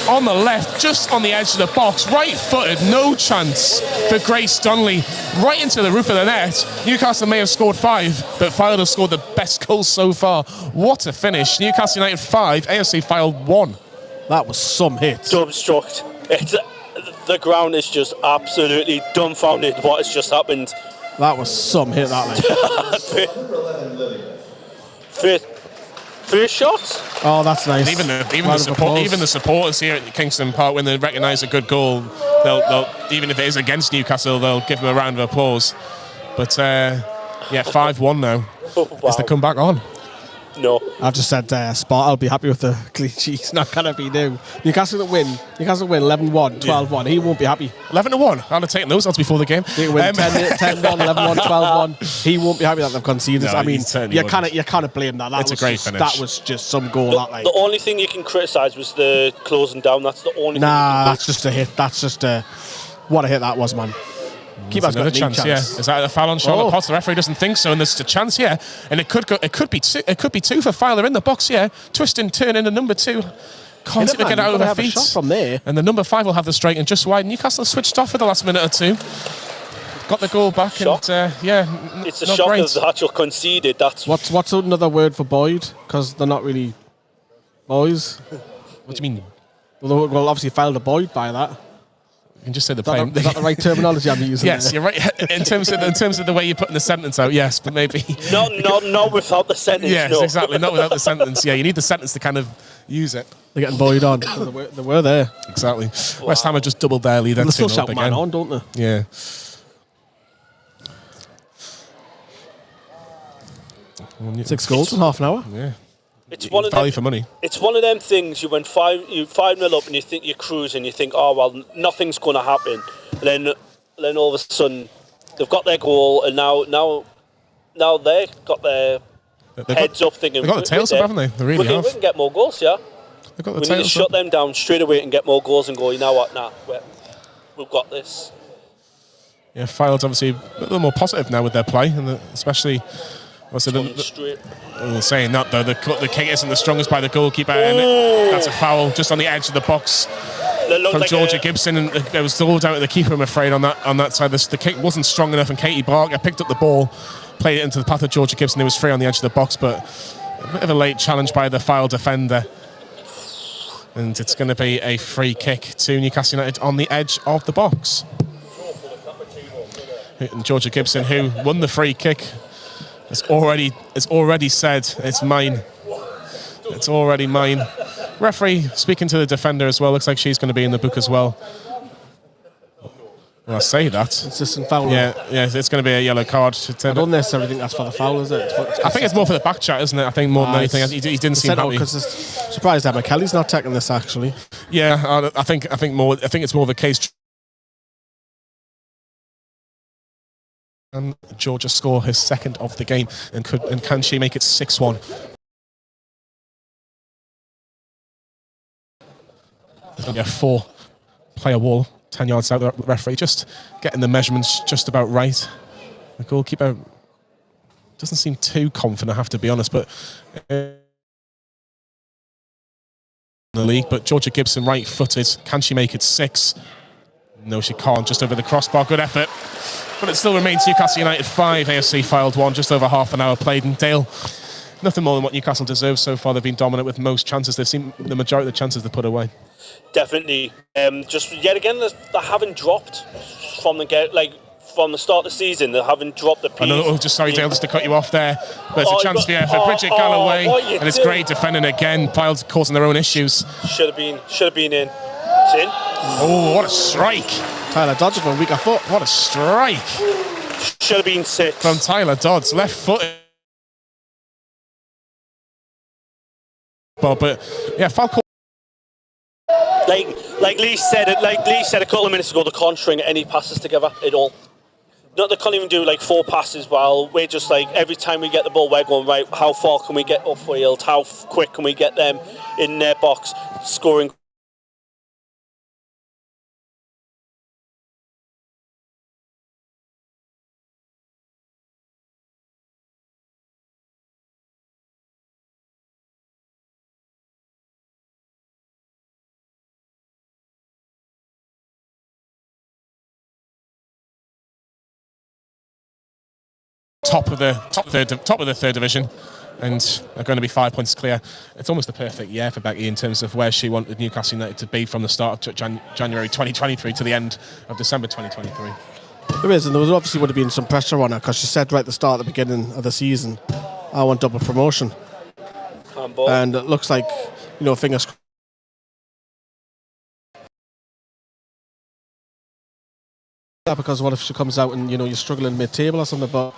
On the left, just on the edge of the box, right-footed, no chance for Grace Donnelly, right into the roof of the net. Newcastle may have scored 5, but Fylde have scored the best goals so far. What a finish. Newcastle United 5, AFC Fylde 1. That was some hit. Dumbstruck. The ground is just absolutely dumbfounded what has just happened. That was some hit, that First shot. Oh, that's nice. And even the supporters here at Kingston Park, when they recognise a good goal, they'll even if it is against Newcastle, they'll give them a round of applause. But 5-1 now. Wow. Is the comeback on? No. I've just said Spot, I'll be happy with the clean sheet. It's not going to be new. Newcastle win 11-1, 12-1. He won't be happy. 11-1. I'd have taken those odds before the game. They win 10-1, 11-1, 12-1. He won't be happy that they've conceded. No, I mean, you wouldn't. kind of blame that. It's a great finish. That was just some goal. The only thing you can criticise was the closing down. That's the only thing. That's just a hit. That's just what a hit that was, man. Keeper's got a chance. Yeah. Is that a foul on Charlotte Potts? The referee doesn't think so, and there's a chance here, and it could be 2. It could be 2 for Fylde in the box. Yeah, twisting, turning, and number 2 can't seem to get out of her feet. From there, and the number 5 will have the strike and just wide. Newcastle switched off for the last minute or 2. Got the goal back, shock. And it's a shock that the actual conceded. That's what's another word for Boyd? Because they're not really boys. What do you mean? Well, obviously Fylde Boyd by that. You can just say the plain. Is that the right terminology I'm using? Yes, you're right. In terms of the way you're putting the sentence out, yes, but maybe not without the sentence. Yes, no. exactly. Not without the sentence. Yeah, you need the sentence to kind of use it. They're getting Boyd on. They were there. Exactly. Wow. West Ham have just doubled their lead. They still shout man on, don't they? Yeah. Well, 6 goals in half an hour. Yeah. It's one of value for money. It's one of them things. You went 5-0 up, and you think you're cruising. You think, oh well, nothing's going to happen. And then all of a sudden, they've got their goal, and now they've got their heads up, thinking they've got the tails up, haven't they? They really have. We can get more goals, yeah. They've got the we tails need to shut them down straight away and get more goals, and go. You know what? Nah, we've got this. Yeah, Fylde's obviously a little more positive now with their play, and especially. Saying that though, the kick isn't the strongest by the goalkeeper, and that's a foul just on the edge of the box from like Georgia Gibson, and there was still doubt at the keeper, I'm afraid, on that side. The kick wasn't strong enough, and Katie Barker picked up the ball, played it into the path of Georgia Gibson, who was free on the edge of the box, but a bit of a late challenge by the Fylde defender, and it's going to be a free kick to Newcastle United on the edge of the box. And Georgia Gibson, who won the free kick, it's already said it's mine. It's already mine. Referee speaking to the defender as well. Looks like she's going to be in the book as well. Well, I say that. Consistent foul. Yeah, it's going to be a yellow card. I don't necessarily think that's for the foul, is it? I think it's more for the back chat, isn't it? I think more than anything. He didn't seem happy. Because surprised that McKelly's not taking this actually. Yeah, I think it's more of a case. And Georgia score her second of the game, and can she make it 6-1? There's going to be a 4-player wall, 10 yards out. The referee just getting the measurements just about right. The goalkeeper doesn't seem too confident, I have to be honest, but the league, but Georgia Gibson right-footed. Can she make it 6? No, she can't. Just over the crossbar. Good effort. But it still remains Newcastle United 5, AFC Fylde 1. Just over half an hour played. And Dale, nothing more than what Newcastle deserves so far. They've been dominant with most chances. They've seen the majority of the chances they put away. Definitely. Just yet again, they haven't dropped from the start of the season. They haven't dropped the piece. I know, sorry, Dale, just to cut you off there. But it's a chance for Bridget Galloway. And it's great defending again. Fylde causing their own issues. Should have been in. It's in. Oh, what a strike. Tyler Dodge from weaker foot. What a strike. Should have been 6. From Tyler Dodds, left foot. But yeah, Falcon. Like Lee said a couple of minutes ago, they can't string any passes together at all. No, they can't even do 4 passes. While we're just every time we get the ball, we're going right. How far can we get upfield? How quick can we get them in their box, scoring? Top of the third division, and they're going to be 5 points clear. It's almost the perfect year for Becky in terms of where she wanted Newcastle United to be from the start of January 2023 to the end of December 2023. There is, and there was obviously would have been some pressure on her because she said right at the start, at the beginning of the season, I want double promotion. And it looks like, fingers crossed. Because what if she comes out and, you're struggling mid-table or something, but,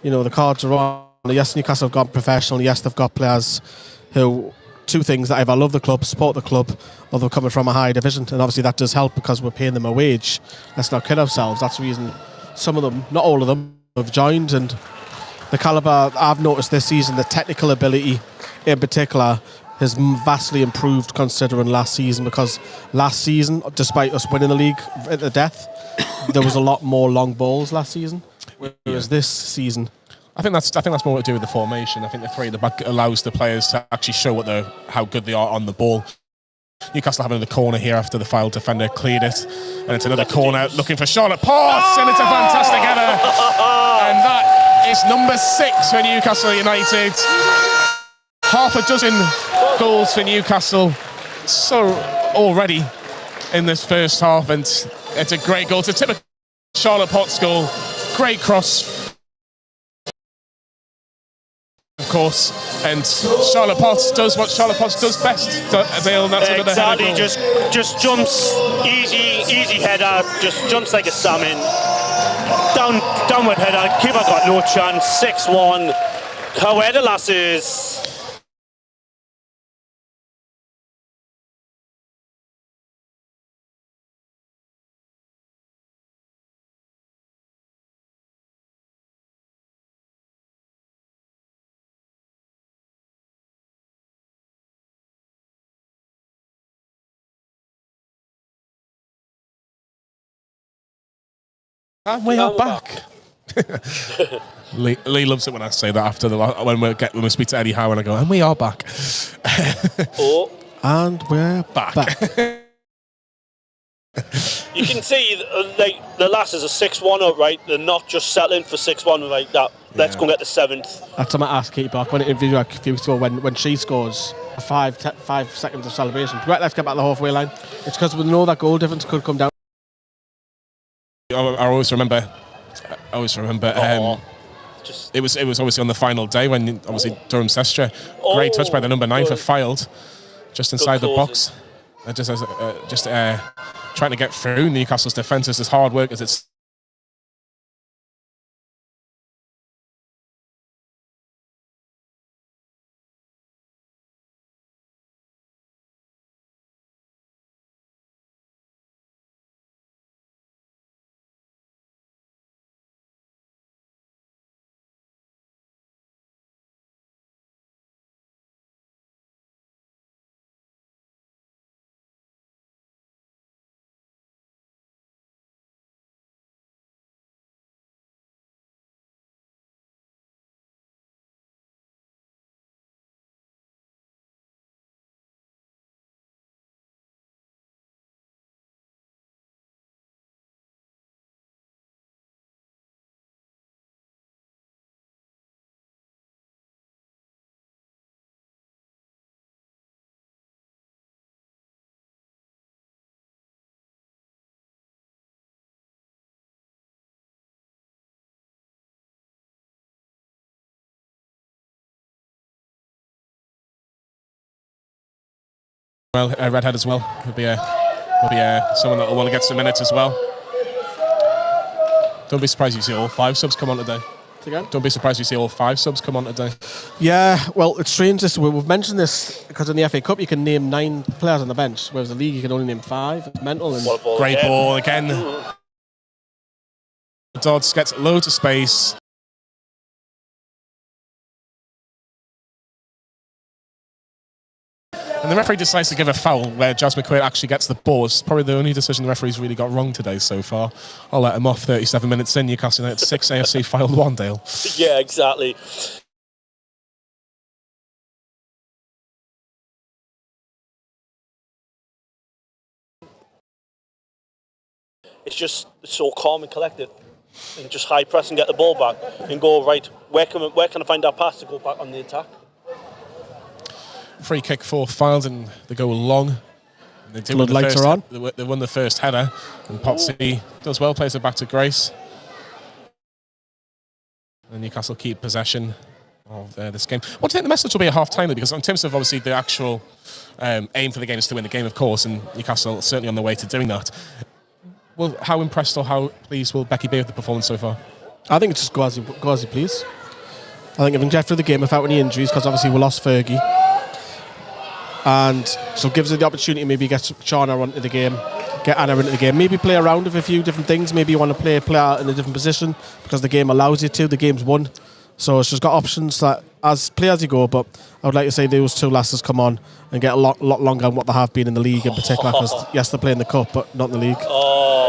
the cards are on. Yes, Newcastle have gone professional. Yes, they've got players who, 2 things, that either love the club, support the club, or they're coming from a high division. And obviously that does help because we're paying them a wage. Let's not kid ourselves. That's the reason some of them, not all of them, have joined. And the calibre I've noticed this season, the technical ability in particular, has vastly improved considering last season, because last season, despite us winning the league at the death, there was a lot more long balls last season. Whereas this season, I think that's more to do with the formation. I think the 3 at the back allows the players to actually show how good they are on the ball. Newcastle having the corner here after the Fylde defender cleared it, and it's another corner looking for Charlotte Potts, and it's a fantastic header, and that is number 6 for Newcastle United. Half a dozen goals for Newcastle so already in this first half, and it's a great goal. It's a typical Charlotte Potts goal. Great cross, of course, and Charlotte Potts does what Charlotte Potts does best. Dale, and that's exactly, just jumps, easy header, just jumps like a salmon. Downward header, keeper got no chance. 6-1. Go ahead, lasses. And we are back. Lee loves it when I say that after when we speak to Eddie Howe and I go, and we are back. And we're back. You can see, the lasses are 6-1 up, right? They're not just settling for 6-1 like that. Let's go and get the 7th. That's what I asked Katie Bark when it interviewed her a few weeks ago, when she scores 5 seconds of celebration. Right, let's get back to the halfway line. It's because we know that goal difference could come down. I always remember. It was obviously on the final day when obviously Durham Sestra, great touch by the number 9 for Fylde, just inside the box, just trying to get through Newcastle's defence. As hard work as it's well, Redhead as well. He'll be someone that will want to get some minutes as well. Don't be surprised you see all 5 subs come on today. Again? Don't be surprised you see all 5 subs come on today. Yeah, well, it's strange. We've mentioned this because in the FA Cup you can name 9 players on the bench, whereas the league you can only name 5. It's mental. And Great ball again. Dodds gets loads of space. And the referee decides to give a foul where Jazz McQuaid actually gets the ball. It's probably the only decision the referee's really got wrong today so far. I'll let him off 37 minutes in. Newcastle United 6, AFC Fylde 1, Dale. Yeah, exactly. It's just so calm and collected. And just high press and get the ball back and go, right, where can I find that pass to go back on the attack? Free kick for Fylde and they go long. They do Floodlights are on. They won the first header and Potsy does well, plays it back to Grace. And Newcastle keep possession of this game. What do you think the message will be at half-time? Because in terms of obviously the actual aim for the game is to win the game, of course, and Newcastle certainly on the way to doing that. Well, how impressed or how pleased will Becky be with the performance so far? I think it's just go as you please. I think if we can get through the game without any injuries, because obviously we lost Fergie. And so it gives her the opportunity to maybe get Shauna into the game, get Anna into the game, maybe play around with a few different things. Maybe you want to play a player in a different position because the game allows you to. The game's won. So she's got options that as play as you go, but I would like to say those 2 lasses come on and get a lot longer than what they have been in the league in particular, because yes, they're playing the cup, but not in the league.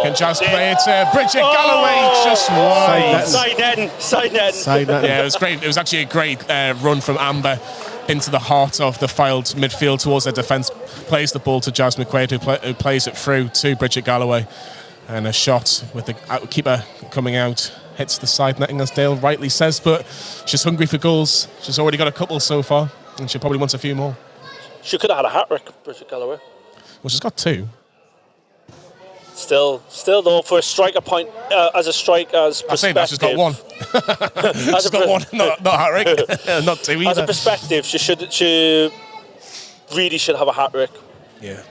Can Jazz play it? Bridget Galloway just wide. Side netting. Yeah, it was great. It was actually a great run from Amber into the heart of the Fylde midfield towards their defence. Plays the ball to Jazz McQuaid, who plays it through to Bridget Galloway. And a shot with the keeper coming out. Hits the side netting, as Dale rightly says, but she's hungry for goals. She's already got a couple so far, and she probably wants a few more. She could have had a hat-trick, Bridget Galloway. Well, she's got 2. Still though, for a striker point, as a perspective. I say that, she's got 1. She's got 1, not hat-trick. Not 2 either. As a perspective, she really should have a hat-trick. Yeah.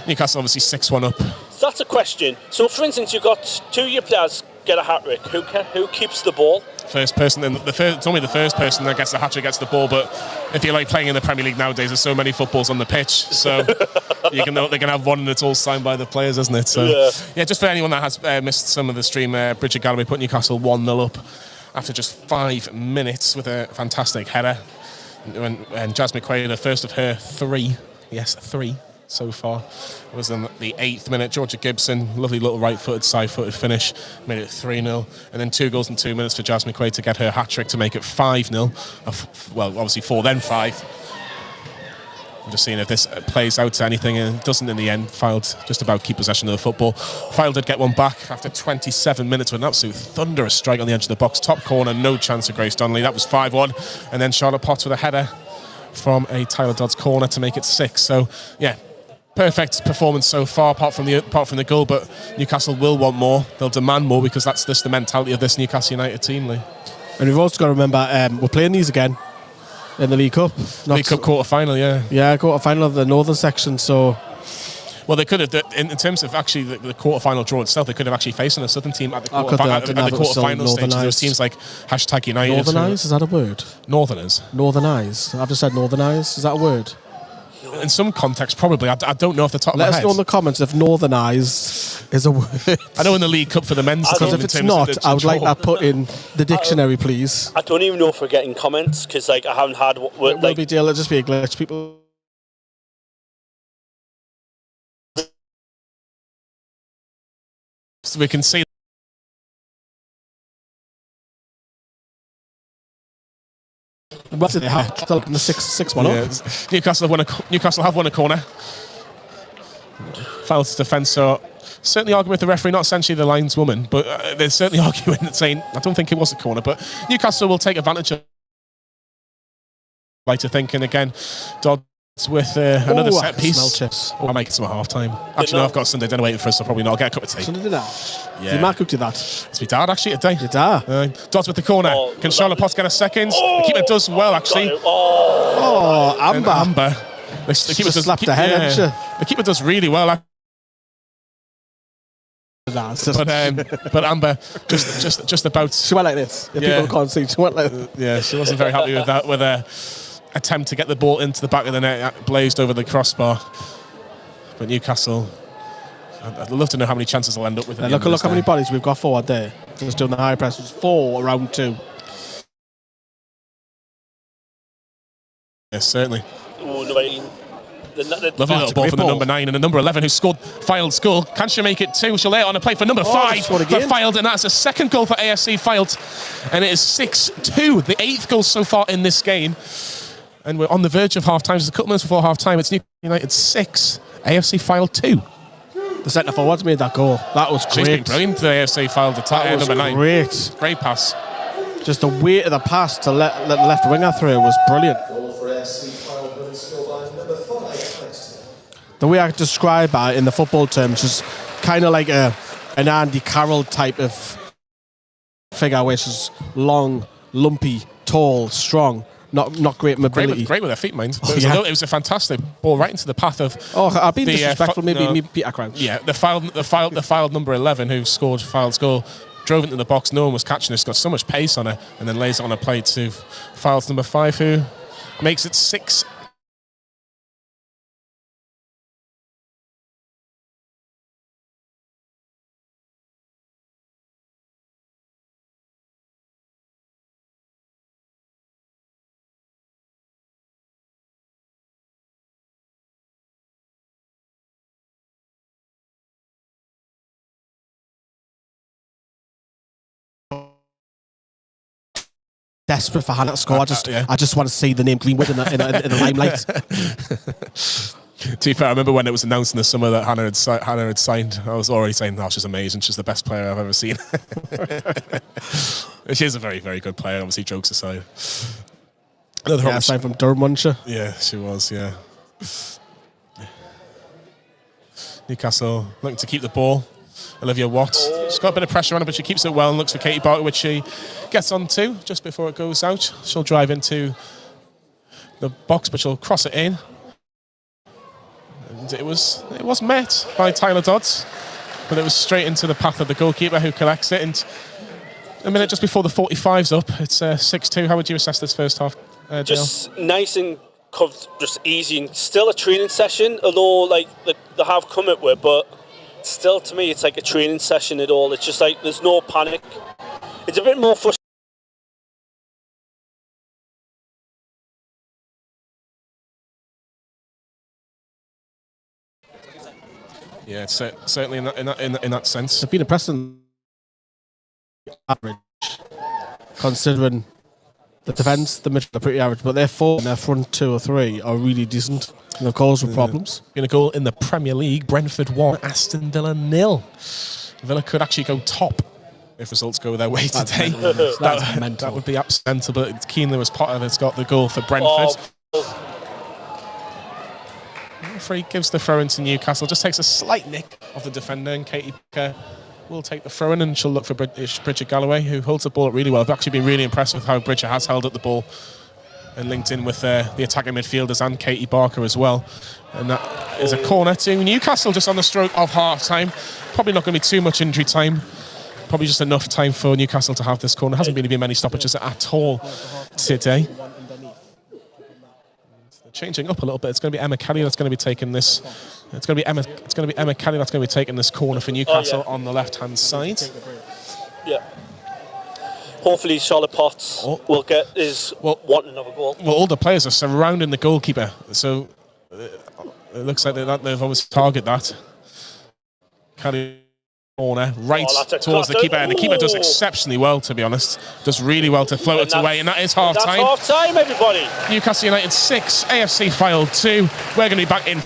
Newcastle obviously 6-1 up. So that's a question. So, for instance, you've got 2 of your players get a hat-trick. Who keeps the ball? First person, and it's only the first person that gets the hat-trick gets the ball, but if you're like playing in the Premier League nowadays, there's so many footballs on the pitch, so they can have one and it's all signed by the players, isn't it? So yeah, just for anyone that has missed some of the stream, Bridget Galloway put Newcastle 1-0 up after just 5 minutes with a fantastic header. And Jazz McQuaid, the first of her 3, yes, 3 so far. It was in the 8th minute. Georgia Gibson, lovely little right-footed, side-footed finish, made it 3-0. And then 2 goals in 2 minutes for Jazz McQuaid to get her hat-trick to make it 5-0. Well, obviously 4, then 5. I'm just seeing if this plays out to anything, and it doesn't in the end. Fylde just about keep possession of the football. Fylde did get one back after 27 minutes with an absolute thunderous strike on the edge of the box. Top corner, no chance of Grace Donnelly. That was 5-1. And then Charlotte Potts with a header from a Tyler Dodds corner to make it 6. So, yeah, perfect performance so far, apart from the goal. But Newcastle will want more. They'll demand more, because that's the mentality of this Newcastle United team, Lee. And we've also got to remember we're playing these again in the League Cup. League Cup quarter-final, yeah. Yeah, quarter-final of the Northern section, so... Well, they could have, in terms of actually the quarter-final draw itself, they could have actually faced a Southern team at the quarter-final stage. There was teams like #United. Northernized, is that a word? Northerners. Northernized. I've just said Northernized. Is that a word? In some context, probably. I don't know off the top of my head. Let us know in the comments if Northernized is a word. I know in the League Cup for the men's team. Because if it's not, I would like that put in the dictionary, please. I don't even know if we're getting comments, because I haven't had... It will be deal. It'll just be a glitch. People... So we can see... What did they have? The 6-1 up. Newcastle have won a corner. Fylde's defence, so certainly arguing with the referee, not essentially the lineswoman, but they're certainly arguing and saying, I don't think it was a corner, but Newcastle will take advantage of it, I like to think. And again, Dodds with another set piece. Smell chips. I'll make it to a half time. Actually, no, I've got Sunday dinner waiting for us, so probably not. I'll get a cup of tea. Sunday that? Yeah. Did Mark cook you that? It's my dad, actually, today. Your dad? Dodds with the corner. Can Charlotte Potts get a second? The keeper does well, actually. Oh, Amber. And Amber The keeper does, slapped the head, hasn't she? the keeper does really well. Nah, it's just But Amber just about. she went like this. If people can't see, she went like this. She wasn't very happy with that. With her attempt to get the ball into the back of the net, blazed over the crossbar. But Newcastle, I'd love to know how many chances they'll end up with. Look how many bodies we've got forward there. Just doing the high press. It's 4 round 2. Yes, certainly. Oh, no, Lovely little ball from the number 9 and the number 11 who scored Fylde's goal. Can she make it 2? She'll lay it on a play for number 5 for Fylde, and that's a second goal for AFC Fylde. And it is 6-2, the 8th goal so far in this game. And we're on the verge of half time. Just a couple minutes before half time. It's Newcastle United 6, AFC Fylde 2. The centre forwards made that goal. That was great. She's been brilliant, the AFC Fylde attack. Number 9. Great Pass. Just the weight of the pass to let the left winger through was brilliant. The way I describe that in the football terms is kind of like an Andy Carroll type of figure, which is long, lumpy, tall, strong, not great mobility. Great with her feet, mind. It was a fantastic ball right into the path of. I've been disrespectful. Maybe Peter Crouch. Yeah, the Fylde number 11 who scored Fylde's goal. Drove into the box, no one was catching it. It's got so much pace on her, and then lays it on a plate to Fylde's number 5, who makes it 6. Desperate for Hannah to score. I just want to see the name Greenwood in the limelight. To be fair, I remember when it was announced in the summer that Hannah had signed. I was already saying, "Oh, she's amazing. She's the best player I've ever seen." She is a very, very good player. Obviously, jokes aside. Signed from Durham, wasn't she? Yeah, she was. Yeah. Newcastle looking to keep the ball. Olivia Watts. She's got a bit of pressure on her, but she keeps it well and looks for Katie Barker, which she gets onto just before it goes out. She'll drive into the box, but she'll cross it in. And it was met by Tyler Dodds, but it was straight into the path of the goalkeeper who collects it. And a minute just before the 45's up, it's 6-2. How would you assess this first half, Dale? Just nice and just easy, and still a training session, although they have come up with, but still, to me, it's like a training session at all. It's just like there's no panic. It's a bit more frustrating. Yeah, it's certainly in that sense. They've been impressive average, considering the defence, the midfield are pretty average, but their forward and their front 2 or 3 are really decent. And of course, with problems. Going to go in the Premier League. Brentford 1, Aston Villa 0. Villa could actually go top if results go their way today. That would be accidental, but Keenler was part of it. It's got the goal for Brentford. Referee gives the throw in to Newcastle. Just takes a slight nick of the defender, and Katie Barker will take the throw in, and she'll look for Bridget Galloway, who holds the ball up really well. I've actually been really impressed with how Bridget has held up the ball and linked in with the attacking midfielders and Katie Barker as well. And that is a corner to Newcastle just on the stroke of half-time. Probably not going to be too much injury time. Probably just enough time for Newcastle to have this corner. Hasn't really been many stoppages at all today. Changing up a little bit. It's going to be Emma Kelly that's going to be taking this. It's going to be Emma Kelly that's going to be taking this corner for Newcastle on the left-hand side. Yeah. Hopefully Charlotte Potts will get want another goal. Well, all the players are surrounding the goalkeeper, so it looks like they've obviously targeted that. Kelly corner right towards the keeper, and the keeper does exceptionally well, to be honest. Does really well to float it away, and that is half time. That's half time, everybody. Newcastle United 6, AFC Fylde 2. We're going to be back in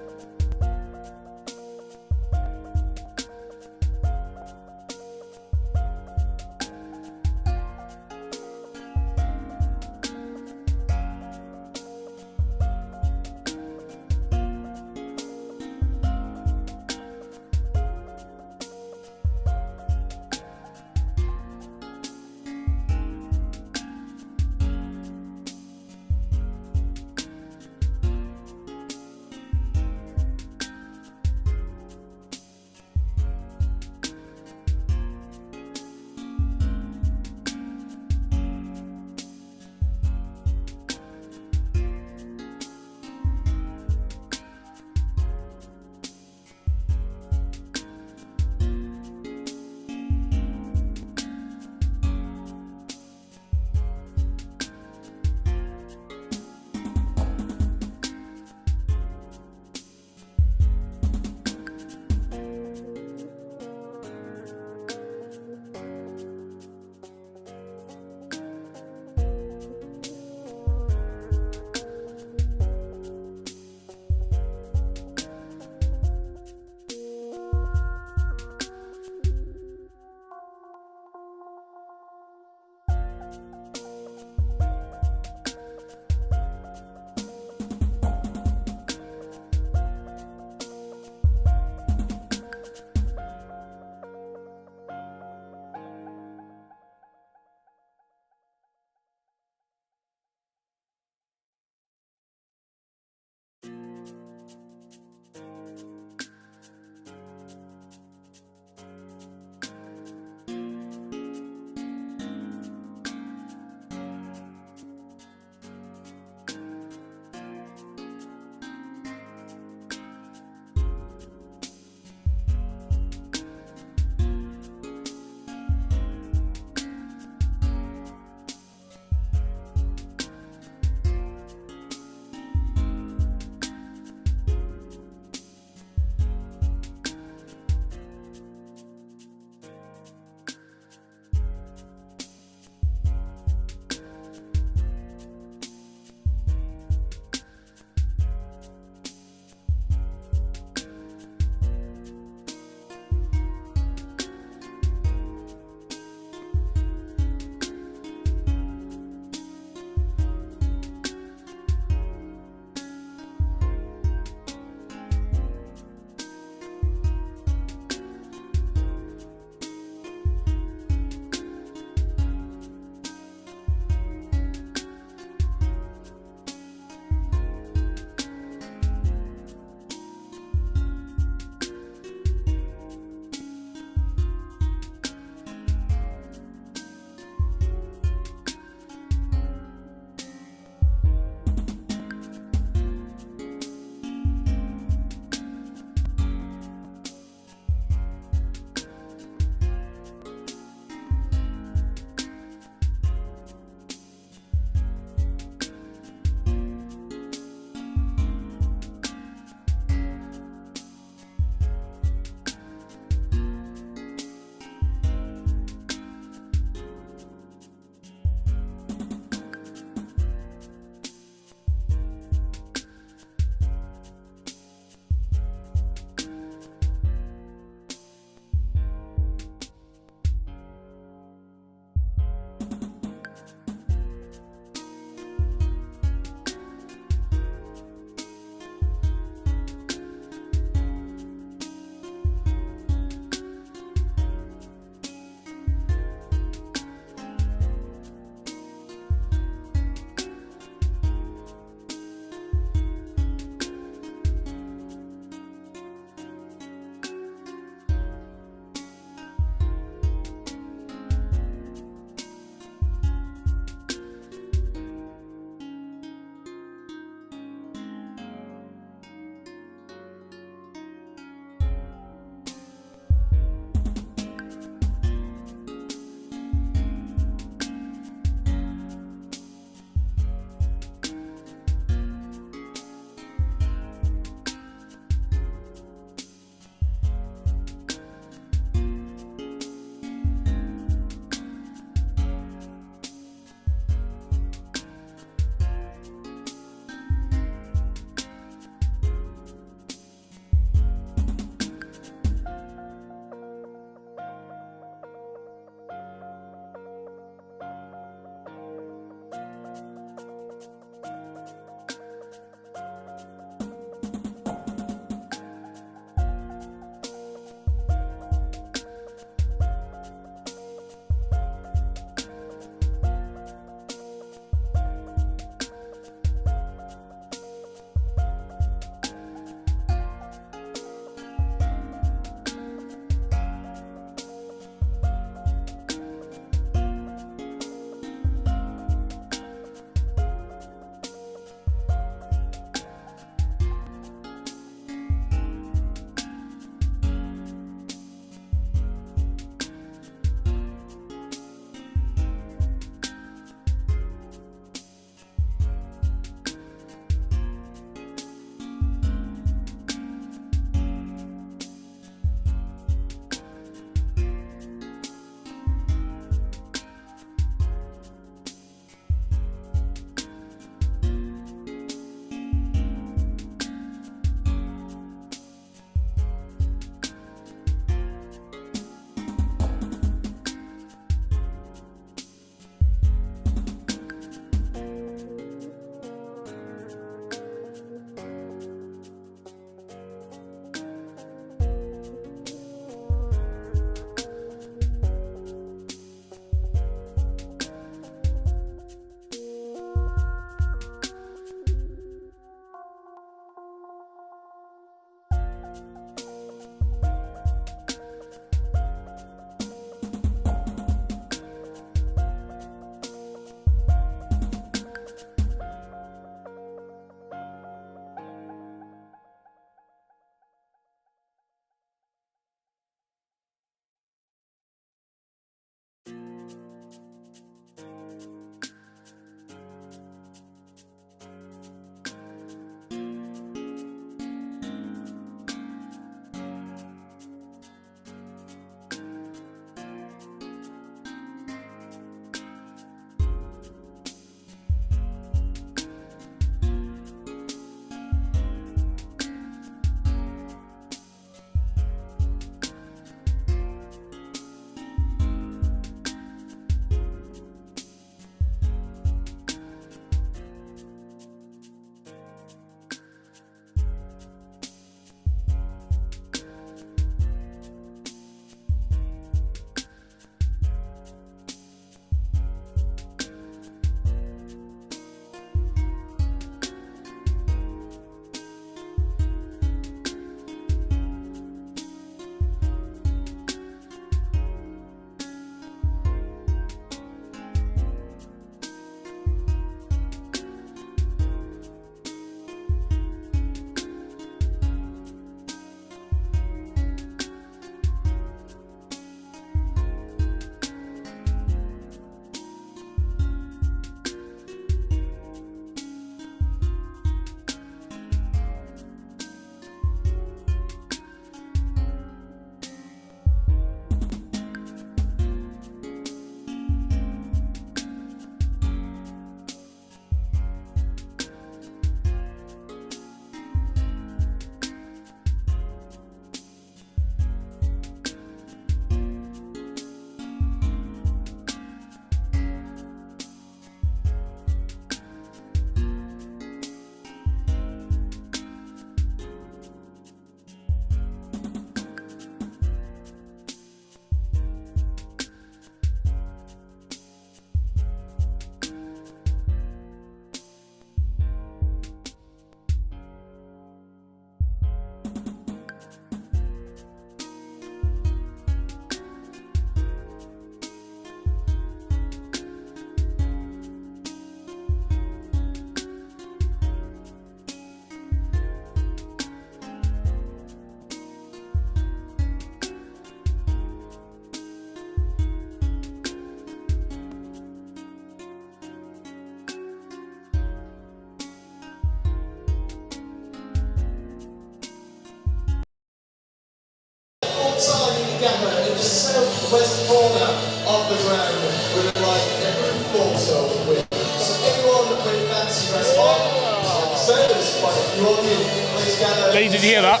Lee, did you hear that?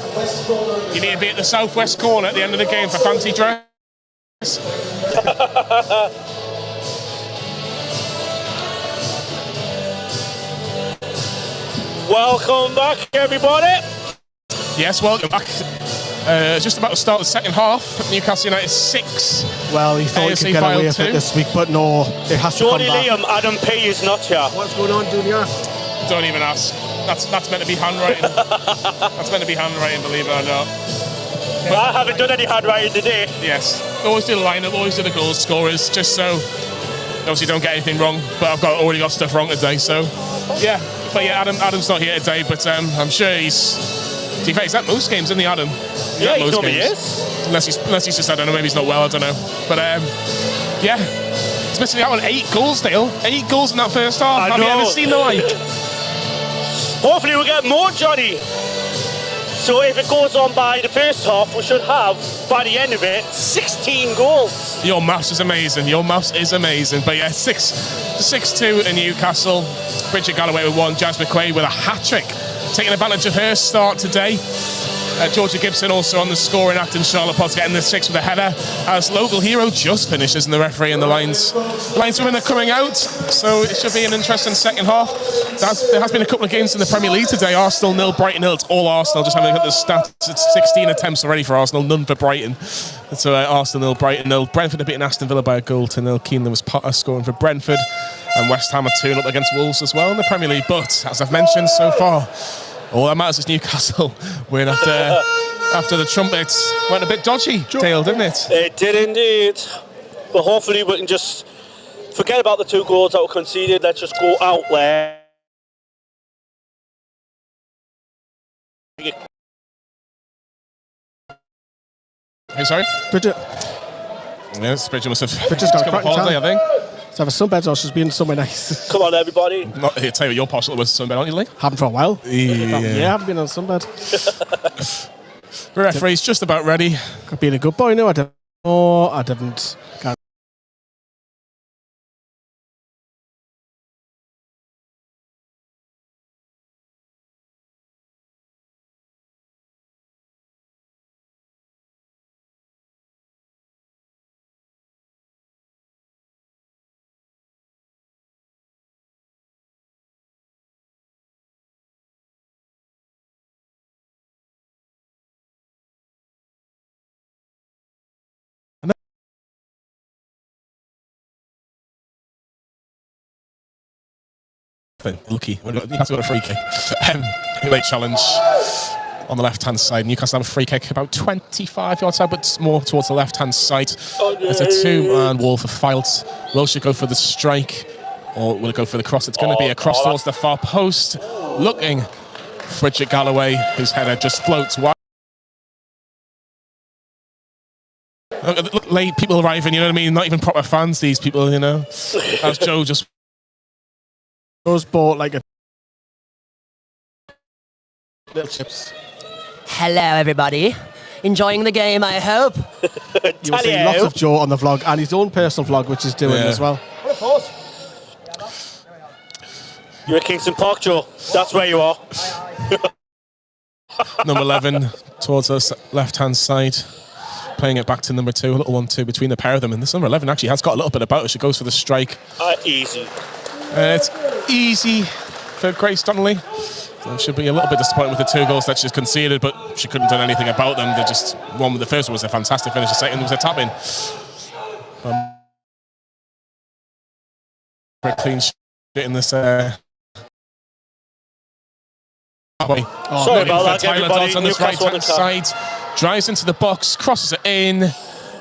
You need to be at the southwest corner at the end of the game for fancy dress. Welcome back, everybody. Yes, welcome back. Just about to start the second half. Newcastle United 6. Well, he thought he could get away with it this week, but no, it has to come back. Liam, Adam P is not here. What's going on, Junior? Don't even ask. That's meant to be handwriting. That's meant to be handwriting, believe it or not. Well, I haven't done any handwriting today. Yes. Always do the lineup, always do the goal scorers, just so obviously don't get anything wrong. But I've already got stuff wrong today, so yeah. But yeah, Adam's not here today, but I'm sure he's at most games, isn't he, Adam? Yeah, he normally is. Unless he's just, I don't know, maybe he's not well, I don't know. But yeah, he's missing out on 8 goals, Dale. 8 goals in that first half. Have you ever seen the like? Hopefully we'll get more, Johnny. So if it goes on by the first half, we should have, by the end of it, 16 goals. Your maths is amazing. But yeah, 6-2 in Newcastle. Bridget Galloway with 1, Jazz McQuaid with a hat-trick, taking advantage of her start today. Georgia Gibson also on the scoring act, and Charlotte Potts getting the 6 with a header as local hero just finishes, and the referee and the lineswomen are coming out, so it should be an interesting second half. There has been a couple of games in the Premier League today. Arsenal 0, Brighton 0. It's all Arsenal. Just having a look at the stats, it's 16 attempts already for Arsenal, none for Brighton. So Arsenal 0, Brighton 0. Brentford have beaten Aston Villa by a goal to 0. Keenan was Potter scoring for Brentford, and West Ham are 2-0 up against Wolves as well in the Premier League. But as I've mentioned so far, all that matters is Newcastle win after the trumpets went a bit dodgy, Dale, didn't it? It did indeed. But hopefully we can just forget about the 2 goals that were conceded. Let's just go out there. Hey, sorry? Bridget. Yes, Bridget must have Bridget's got a come on holiday, I think. Let's have a sunbed, or she's been somewhere nice. Come on, everybody. Not here, tell you what, you're partial with sunbed, aren't you, Lee? Haven't for a while. Yeah, I haven't been on sunbed. The referee's just about ready. Got being a good boy now. I didn't. Lucky. Newcastle got a free kick. Late challenge on the left-hand side. Newcastle have a free kick about 25 yards out, but more towards the left-hand side. It's a 2-man wall for Fylde. Will she go for the strike, or will it go for the cross? It's going to be a cross towards the far post. Looking for Bridget Galloway, whose header just floats wide. Look, late people arriving, you know what I mean? Not even proper fans, these people, you know. As Joe just Those bought like a little chips. Hello, everybody. Enjoying the game, I hope. You will see lots of Joe on the vlog and his own personal vlog, which he's doing as well. You're at Kingston Park, Joe. That's where you are. Number 11 towards us left-hand side, playing it back to number 2, a little 1-2 between the pair of them. And this number 11 actually has got a little bit about it. She goes for the strike. Easy. It's easy for Grace Donnelly. So she'll be a little bit disappointed with the 2 goals that she's conceded, but she couldn't do anything about them. They just one. The first one was a fantastic finish. The second was a tap-in. Clean shit in this. Sorry about that, Tyler everybody. Dodds on this right-hand side, drives into the box, crosses it in,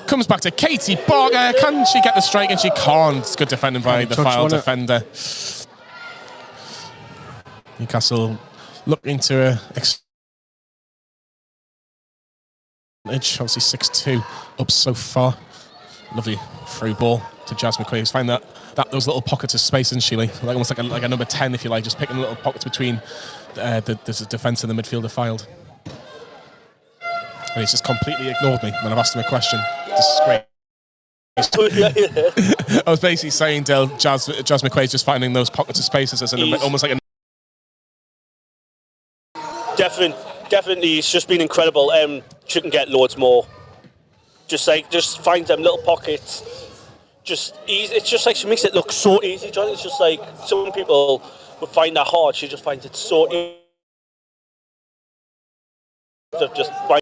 comes back to Katie Barker. Can she get the strike? And she can't. It's good defending by the Fylde defender. Newcastle looking to obviously 6-2 up so far. Lovely through ball to Jazz McQuaid. He's found those little pockets of space in Sheely, like almost like a number 10, if you like, just picking little pockets between the defence and the midfielder Fylde. And he's just completely ignored me when I've asked him a question. This is great. I was basically saying, Dale, Jazz McQuaid's just finding those pockets of spaces as almost like a definitely, it's just been incredible. She can get loads more. Just find them little pockets. Just easy. It's just like she makes it look so easy, John. It's just like some people would find that hard. She just finds it so easy. Just find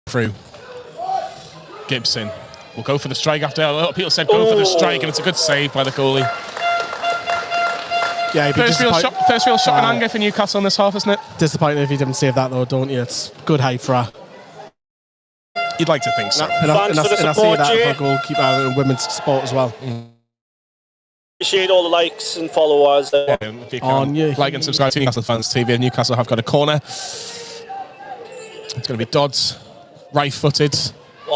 through. Gibson will go for the strike after a lot of people said go for the strike, and it's a good save by the goalie. Yeah, First real shot in anger for Newcastle in this half, isn't it? Disappointed if he didn't save that though, don't you? It's good height for her. You'd like to think so. And I see that for a goalkeeper in women's sport as well. appreciate all the likes and followers. If you can like and subscribe to Newcastle Fans TV. Newcastle have got a corner. It's going to be Dodds, right-footed,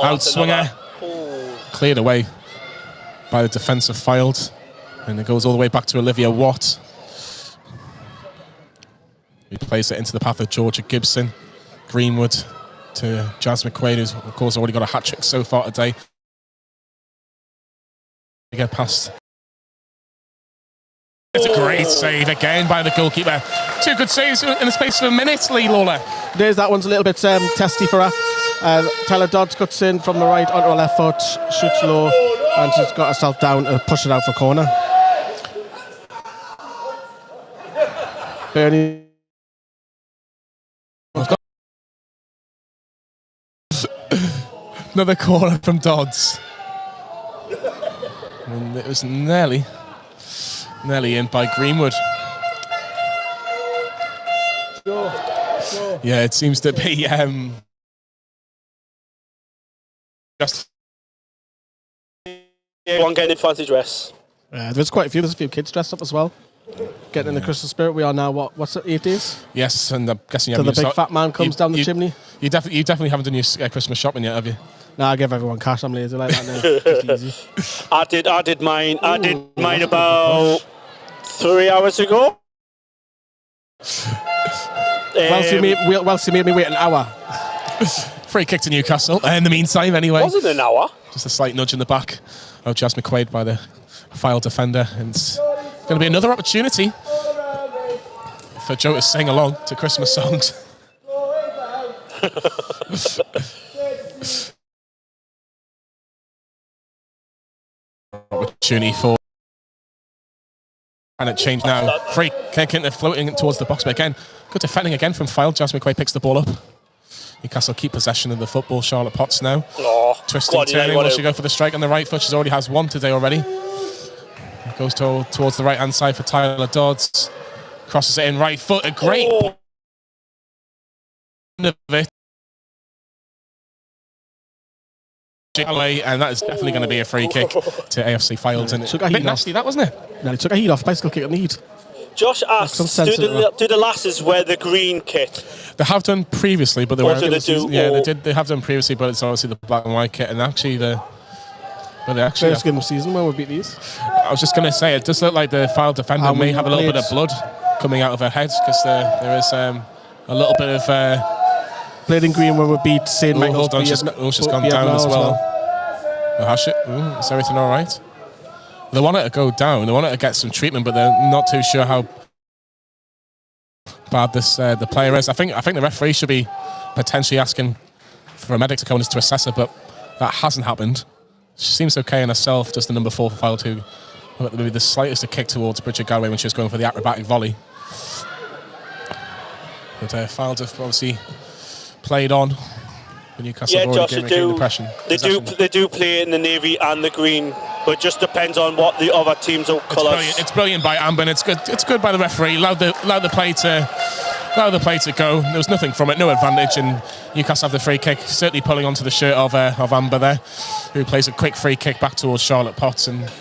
out swinger, cleared away by the defensive Fylde, and it goes all the way back to Olivia Watt. He plays it into the path of Georgia Gibson. Greenwood to Jazz McQuaid, who's of course already got a hat-trick so far today. We get past. It's a great save again by the goalkeeper. Two good saves in the space of a minute, Lee Lawler. There's that one's a little bit testy for her. Tyler Dodds cuts in from the right onto her left foot, shoots low, and she's got herself down to push it out for corner. Bernie. Another corner from Dodds. And it was nearly in by Greenwood. Sure. Yeah, it seems to be just one getting in fancy dress. There's quite a few. There's a few kids dressed up as well. Getting in the Christmas spirit. We are now what's it, 8 days? Yes, and I'm guessing So the big fat man comes down the chimney. You definitely haven't done your Christmas shopping yet, have you? No, I give everyone cash. I'm lazy like that now. It's easy. I did mine. I did mine about 3 hours ago. Whilst you made me wait an hour. Free kick to Newcastle. In the meantime, anyway. Wasn't an hour. Just a slight nudge in the back of Jazz McQuaid by the Fylde defender. And it's going to be another opportunity for Joe to sing along to Christmas songs. Opportunity for. And it changed now. Free kick into floating towards the box, but again, good defending again from Fylde. Jazz McQuaid picks the ball up. Newcastle keep possession of the football. Charlotte Potts now. Twisting, turning. Will she go for the strike on the right foot? She already has one today already. It goes towards the right-hand side for Tyler Dodds. Crosses it in right foot. A great of it. And that is definitely going to be a free kick to AFC Fylde. And Took a a bit heat nasty, off. that wasn't it? No, he took a heat off. Bicycle kick on the heat. Josh asked, do the lasses wear the green kit? They have done previously, but they were. They did. They have done previously, but it's obviously the black and white kit. And actually, First game of the season when we beat these. I was just going to say, it does look like the Fylde defender may have a little bit of blood coming out of her head because there is a little bit of. Played in green when we beat St. Michael's. Hold on, she's gone down as well. Oh, has she? Is everything all right? They want her to go down. They want her to get some treatment, but they're not too sure how bad the player is. I think the referee should be potentially asking for a medic to come in to assess her, but that hasn't happened. She seems okay in herself, just the number 4 for Fylde, who maybe the slightest a kick towards Bridget Galloway when she was going for the acrobatic volley. But Fylde have obviously played on. Newcastle Josh, they do play in the navy and the green, but it just depends on what the other team's colours. It's brilliant by Amber, and it's good by the referee. Allowed the play to go. There was nothing from it, no advantage, and Newcastle have the free kick, certainly pulling onto the shirt of Amber there, who plays a quick free kick back towards Charlotte Potts, and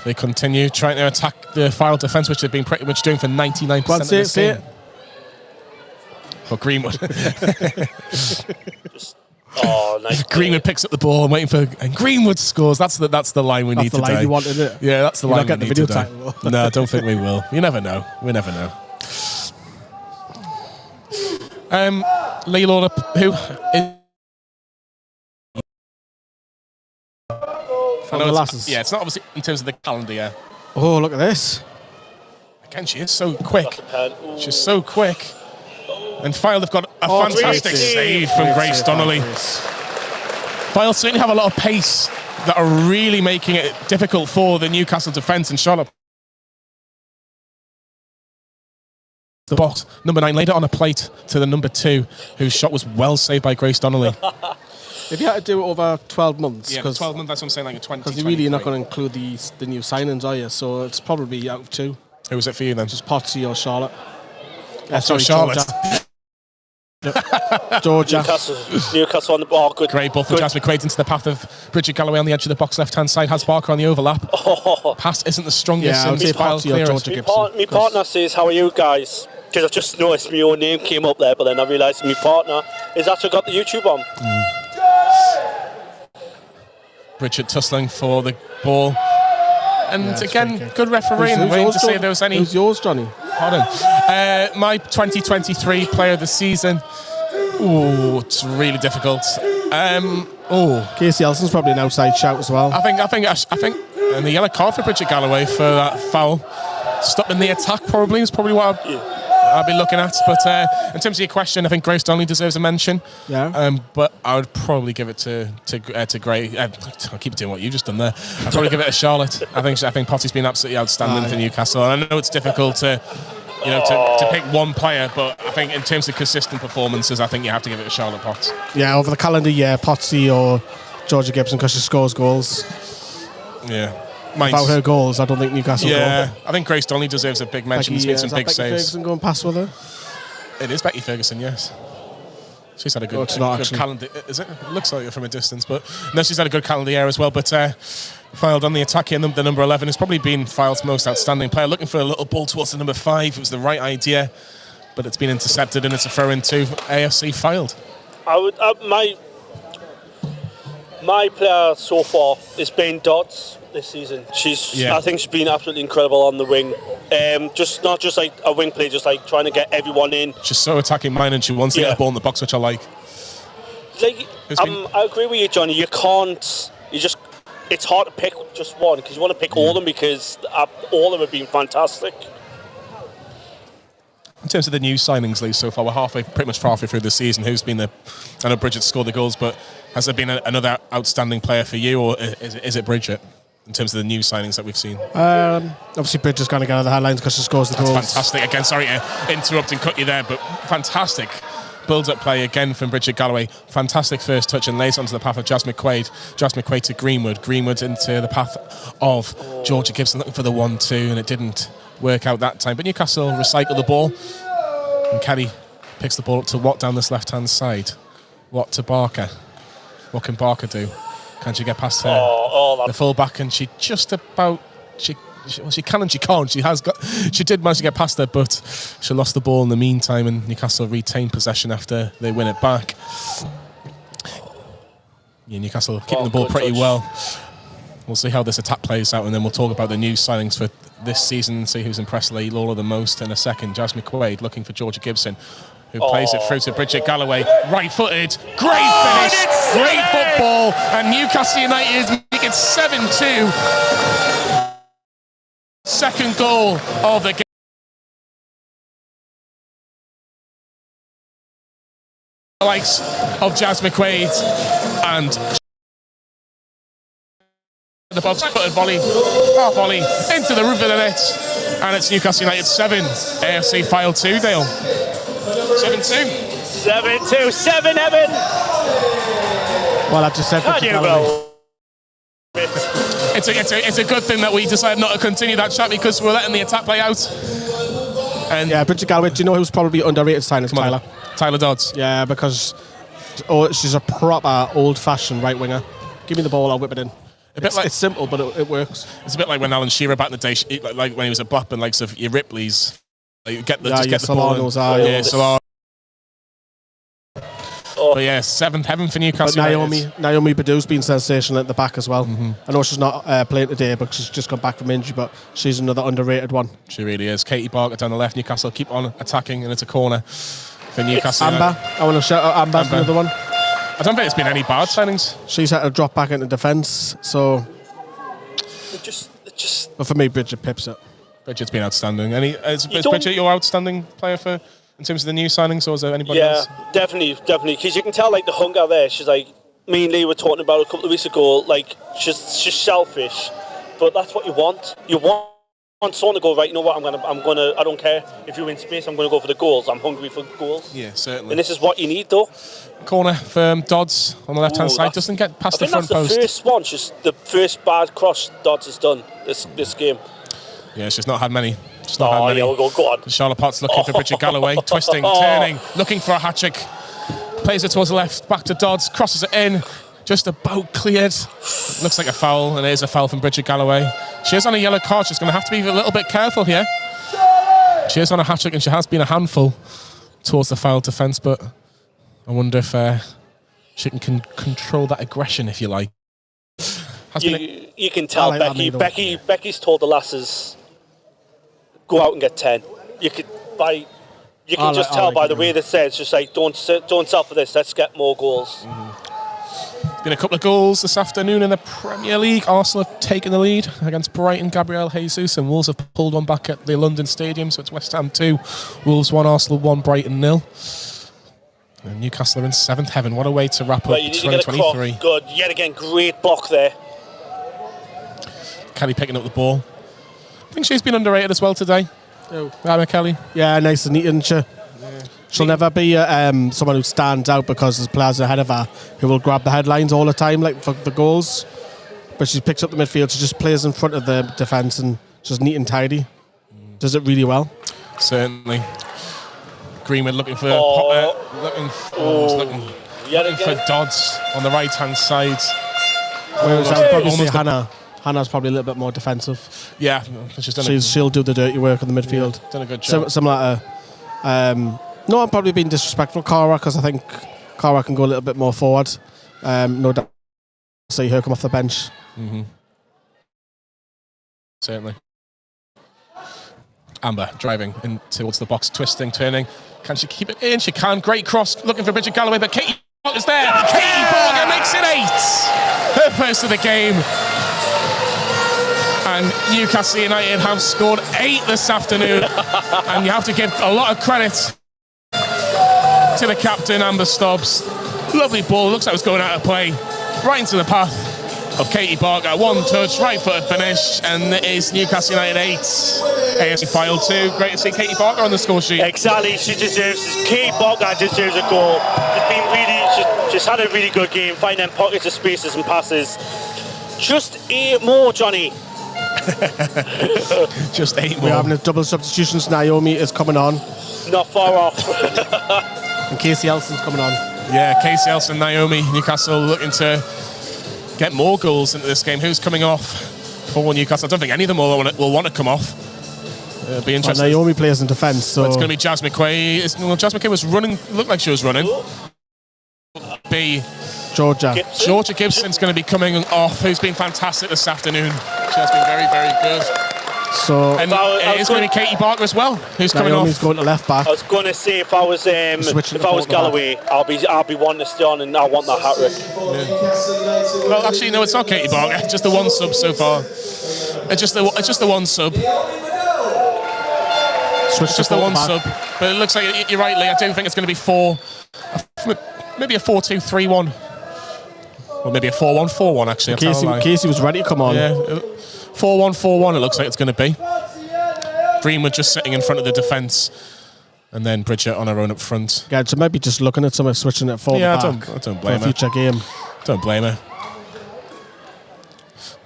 they continue trying to attack the Fylde defence, which they've been pretty much doing for 99% of this game. For Greenwood. Nice. Greenwood picks up the ball and waiting for, and Greenwood scores. That's the line we need today. That's the line you wanted, it? Yeah, that's the line we need today. No, I don't think we will. You never know. We never know. Lee Lawler, who From the lasses. Yeah, it's not obviously in terms of the calendar year. Oh, look at this. Again, she is so quick. She's so quick. And Fylde have got a fantastic save from Grace Donnelly. Fylde certainly have a lot of pace that are really making it difficult for the Newcastle defence, and Charlotte. The box, number 9, laid it on a plate to the number 2, whose shot was well saved by Grace Donnelly. If you had to do it over 12 months, Yeah, 12 months, that's what I'm saying, like a 20. because you're really not going to include the new signings, are you? So it's probably out of 2. Who was it for you then? Just Potsy or Charlotte. Sorry, Charlotte. Georgia. Newcastle on the ball. Good. Great ball from Jasmine Quaid into the path of Bridget Galloway on the edge of the box, left-hand side. Has Barker on the overlap. Pass isn't the strongest. Yeah, I would say Potsy or Georgia Gibson. My partner says, "How are you guys?" Because I've just noticed my own name came up there, but then I realised my partner has actually got the YouTube on. Bridget tussling for the ball. And again, good refereeing. Waiting to see if there was any. Who's yours, Johnny? Hold on. My 2023 player of the season. Ooh, it's really difficult. Casey Elson's probably an outside shout as well. I think, and the yellow card for Bridget Galloway for that foul. Stopping the attack probably is probably what I'll be looking at. But in terms of your question, I think Grace Donnelly deserves a mention. Yeah. But I would probably give it to Grace. I'll keep doing what you've just done there. I'd probably give it to Charlotte. I think Potty's been absolutely outstanding for Newcastle. And I know it's difficult to pick one player, but I think in terms of consistent performances, I think you have to give it to Charlotte Potts. Yeah, over the calendar year, Potsy or Georgia Gibson, because she scores goals. Yeah. Without her goals, I don't think Newcastle. Yeah, I think Grace Donnelly deserves a big mention. She's made some big Becky saves. Ferguson going past with her? It is Becky Ferguson, yes. She's had a good, good calendar. Is it? It looks like it from a distance, but no, she's had a good calendar year as well. But Fylde on the attack here, the number 11 has probably been Fylde's most outstanding player. Looking for a little ball towards the number 5. It was the right idea, but it's been intercepted and it's a throw into AFC Fylde. My player so far is Ben Dodds this season. I think she's been absolutely incredible on the wing. Just not just like a wing play, just like trying to get everyone in. She's so attacking minded. She wants to get the ball in the box, which I like. I agree with you, Johnny. You can't. It's hard to pick just one because you want to pick all of them because all of them have been fantastic. In terms of the new signings, Lee, so far we're pretty much halfway through the season. Who's been I know Bridget scored the goals, but has there been another outstanding player for you, or is it Bridget? In terms of the new signings that we've seen, obviously Bridget's going to get out of the headlines because she scores the goals. Fantastic. Again, sorry to interrupt and cut you there, but fantastic build-up play again from Bridget Galloway. Fantastic first touch and lays onto the path of Jasmine Quaid. Jasmine Quaid to Greenwood. Greenwood into the path of Georgia Gibson, looking for the 1-2, and it didn't work out that time. But Newcastle recycle the ball, and Kelly picks the ball up to Watt down this left-hand side. Watt to Barker. What can Barker do? Can she get past her? The full back, and she just about she can and she can't. She did manage to get past her, but she lost the ball in the meantime, and Newcastle retained possession after they win it back. Yeah, Newcastle keeping the ball pretty well. We'll see how this attack plays out, and then we'll talk about the new signings for this season and see who's impressed Lee Lawler the most in a second. Jasmine Quaid looking for Georgia Gibson, who plays it through to Bridget Galloway. Right-footed, great finish, great football, and Newcastle United make it 7-2. Second goal of the game. The likes of Jasmine Quaid and the box-footed volley, half volley into the roof of the net, and it's Newcastle United 7, AFC Fylde 2, Dale. 7-2. 7-2. 7, Evan. Well, I just said Can you believe it's a good thing that we decided not to continue that chat because we're letting the attack play out. And yeah, Bridget Galloway, do you know who's probably underrated signing? Tyler Dodds. Yeah, because she's a proper old-fashioned right winger. Give me the ball, I'll whip it in. It's simple, but it works. It's a bit like when Alan Shearer back in the day, like when he was at Blackburn, likes of your Ripley's. Like you get the ball. Solano. But yeah, 7th heaven for Newcastle. But Naomi Badou's been sensational at the back as well. Mm-hmm. I know she's not playing today, but she's just come back from injury. But she's another underrated one. She really is. Katie Barker down the left. Newcastle keep on attacking, and it's a corner for Newcastle. Amber, I want to shout out Amber. Another one. I don't think it's been any bad signings. She's had to drop back into defence, so But for me, Bridget pips it. Bridget's been outstanding. Is Bridget your outstanding player in terms of the new signings, or is there anybody else? Yeah, definitely. Because you can tell like the hunger there. She's like, me and Lee were talking about a couple of weeks ago. Like she's selfish, but that's what you want. You want someone to go, right, you know what, I'm gonna I don't care if you're in space, I'm gonna go for the goals. I'm hungry for goals. Yeah, certainly. And this is what you need though. Corner for Dodds on the left hand side, doesn't get past the front post. I think that's the first one, just the first bad cross Dodds has done this game. Yeah, she's not had many. Yeah, go on. Charlotte Potts looking for Bridget Galloway, twisting, turning, looking for a hat trick. Plays it towards the left, back to Dodds, crosses it in. Just about cleared. Looks like a foul, and it is a foul from Bridget Galloway. She is on a yellow card. She's going to have to be a little bit careful here. She is on a hat-trick, and she has been a handful towards the foul defence, but I wonder if she can control that aggression, if you like. You can tell Becky's told the lasses, go out and get 10. You can just tell by the way they say it's just like, don't sell for this, let's get more goals. Been a couple of goals this afternoon in the Premier League. Arsenal have taken the lead against Brighton, Gabriel Jesus, and Wolves have pulled one back at the London Stadium, so it's West Ham 2, Wolves 1, Arsenal 1, Brighton 0. And Newcastle are in 7th heaven. What a way to wrap up 2023. Good, yet again, great block there. Kelly picking up the ball. I think she's been underrated as well today. Emma Kelly. Yeah, nice and neat, isn't she? She'll never be someone who stands out because there's players ahead of her who will grab the headlines all the time, like for the goals. But she picks up the midfield. She just plays in front of the defence and just neat and tidy. Does it really well. Certainly. Greenwood looking for looking for Dodds on the right-hand side. Whereas I would probably say Hannah's probably a little bit more defensive. Yeah, she'll do the dirty work in the midfield. Done a good job. Similar to... no, I'm probably being disrespectful, Cara, because I think Cara can go a little bit more forward. No doubt see her come off the bench. Mm-hmm. Certainly. Amber driving in towards the box, twisting, turning. Can she keep it in? She can. Great cross, looking for Bridget Galloway, but Katie is there. Katie Borger makes it 8. Her first of the game. And Newcastle United have scored 8 this afternoon. And you have to give a lot of credit to the captain, Amber Stobbs. Lovely ball, looks like it was going out of play. Right into the path of Katie Barker. One touch, right footed finish, and it is Newcastle United 8. AFC Fylde 2. Great to see Katie Barker on the score sheet. Exactly, Katie Barker deserves a goal. She's had a really good game, finding pockets of spaces and passes. Just 8 more, Johnny. Just 8 more. We're having a double substitutions. Naomi is coming on. Not far off. And Casey Elson's coming on. Yeah, Casey Elson, Naomi. Newcastle looking to get more goals into this game. Who's coming off for Newcastle? I don't think any of them will want to come off. It'll be interesting. Well, Naomi plays in defence, so it's going to be Jazz McQuay. Jazz McQuay was running. Looked like she was running. Georgia Gibson's going to be coming off, who's been fantastic this afternoon. She has been very, very good. So and it is going to be Katie Barker as well, who's coming off. Going to left back. I was going to say if I was Galloway, I'll be wanting to stay on, and I want that hat trick. Yeah. Well, actually, no, it's not Katie Barker. Just the one sub so far. It's just the one sub. Switch just the one sub. But it looks like you're right, Lee. I don't think it's going to be 4. Maybe a 4-2-3-1. Or maybe a 4-1-4-1 actually. Casey was ready to come on. Yeah. 4-1-4-1 it looks like it's going to be. Greenwood just sitting in front of the defence. And then Bridget on her own up front. Yeah, so maybe just looking at someone switching it forward back. I don't blame her. Future game. Don't blame her.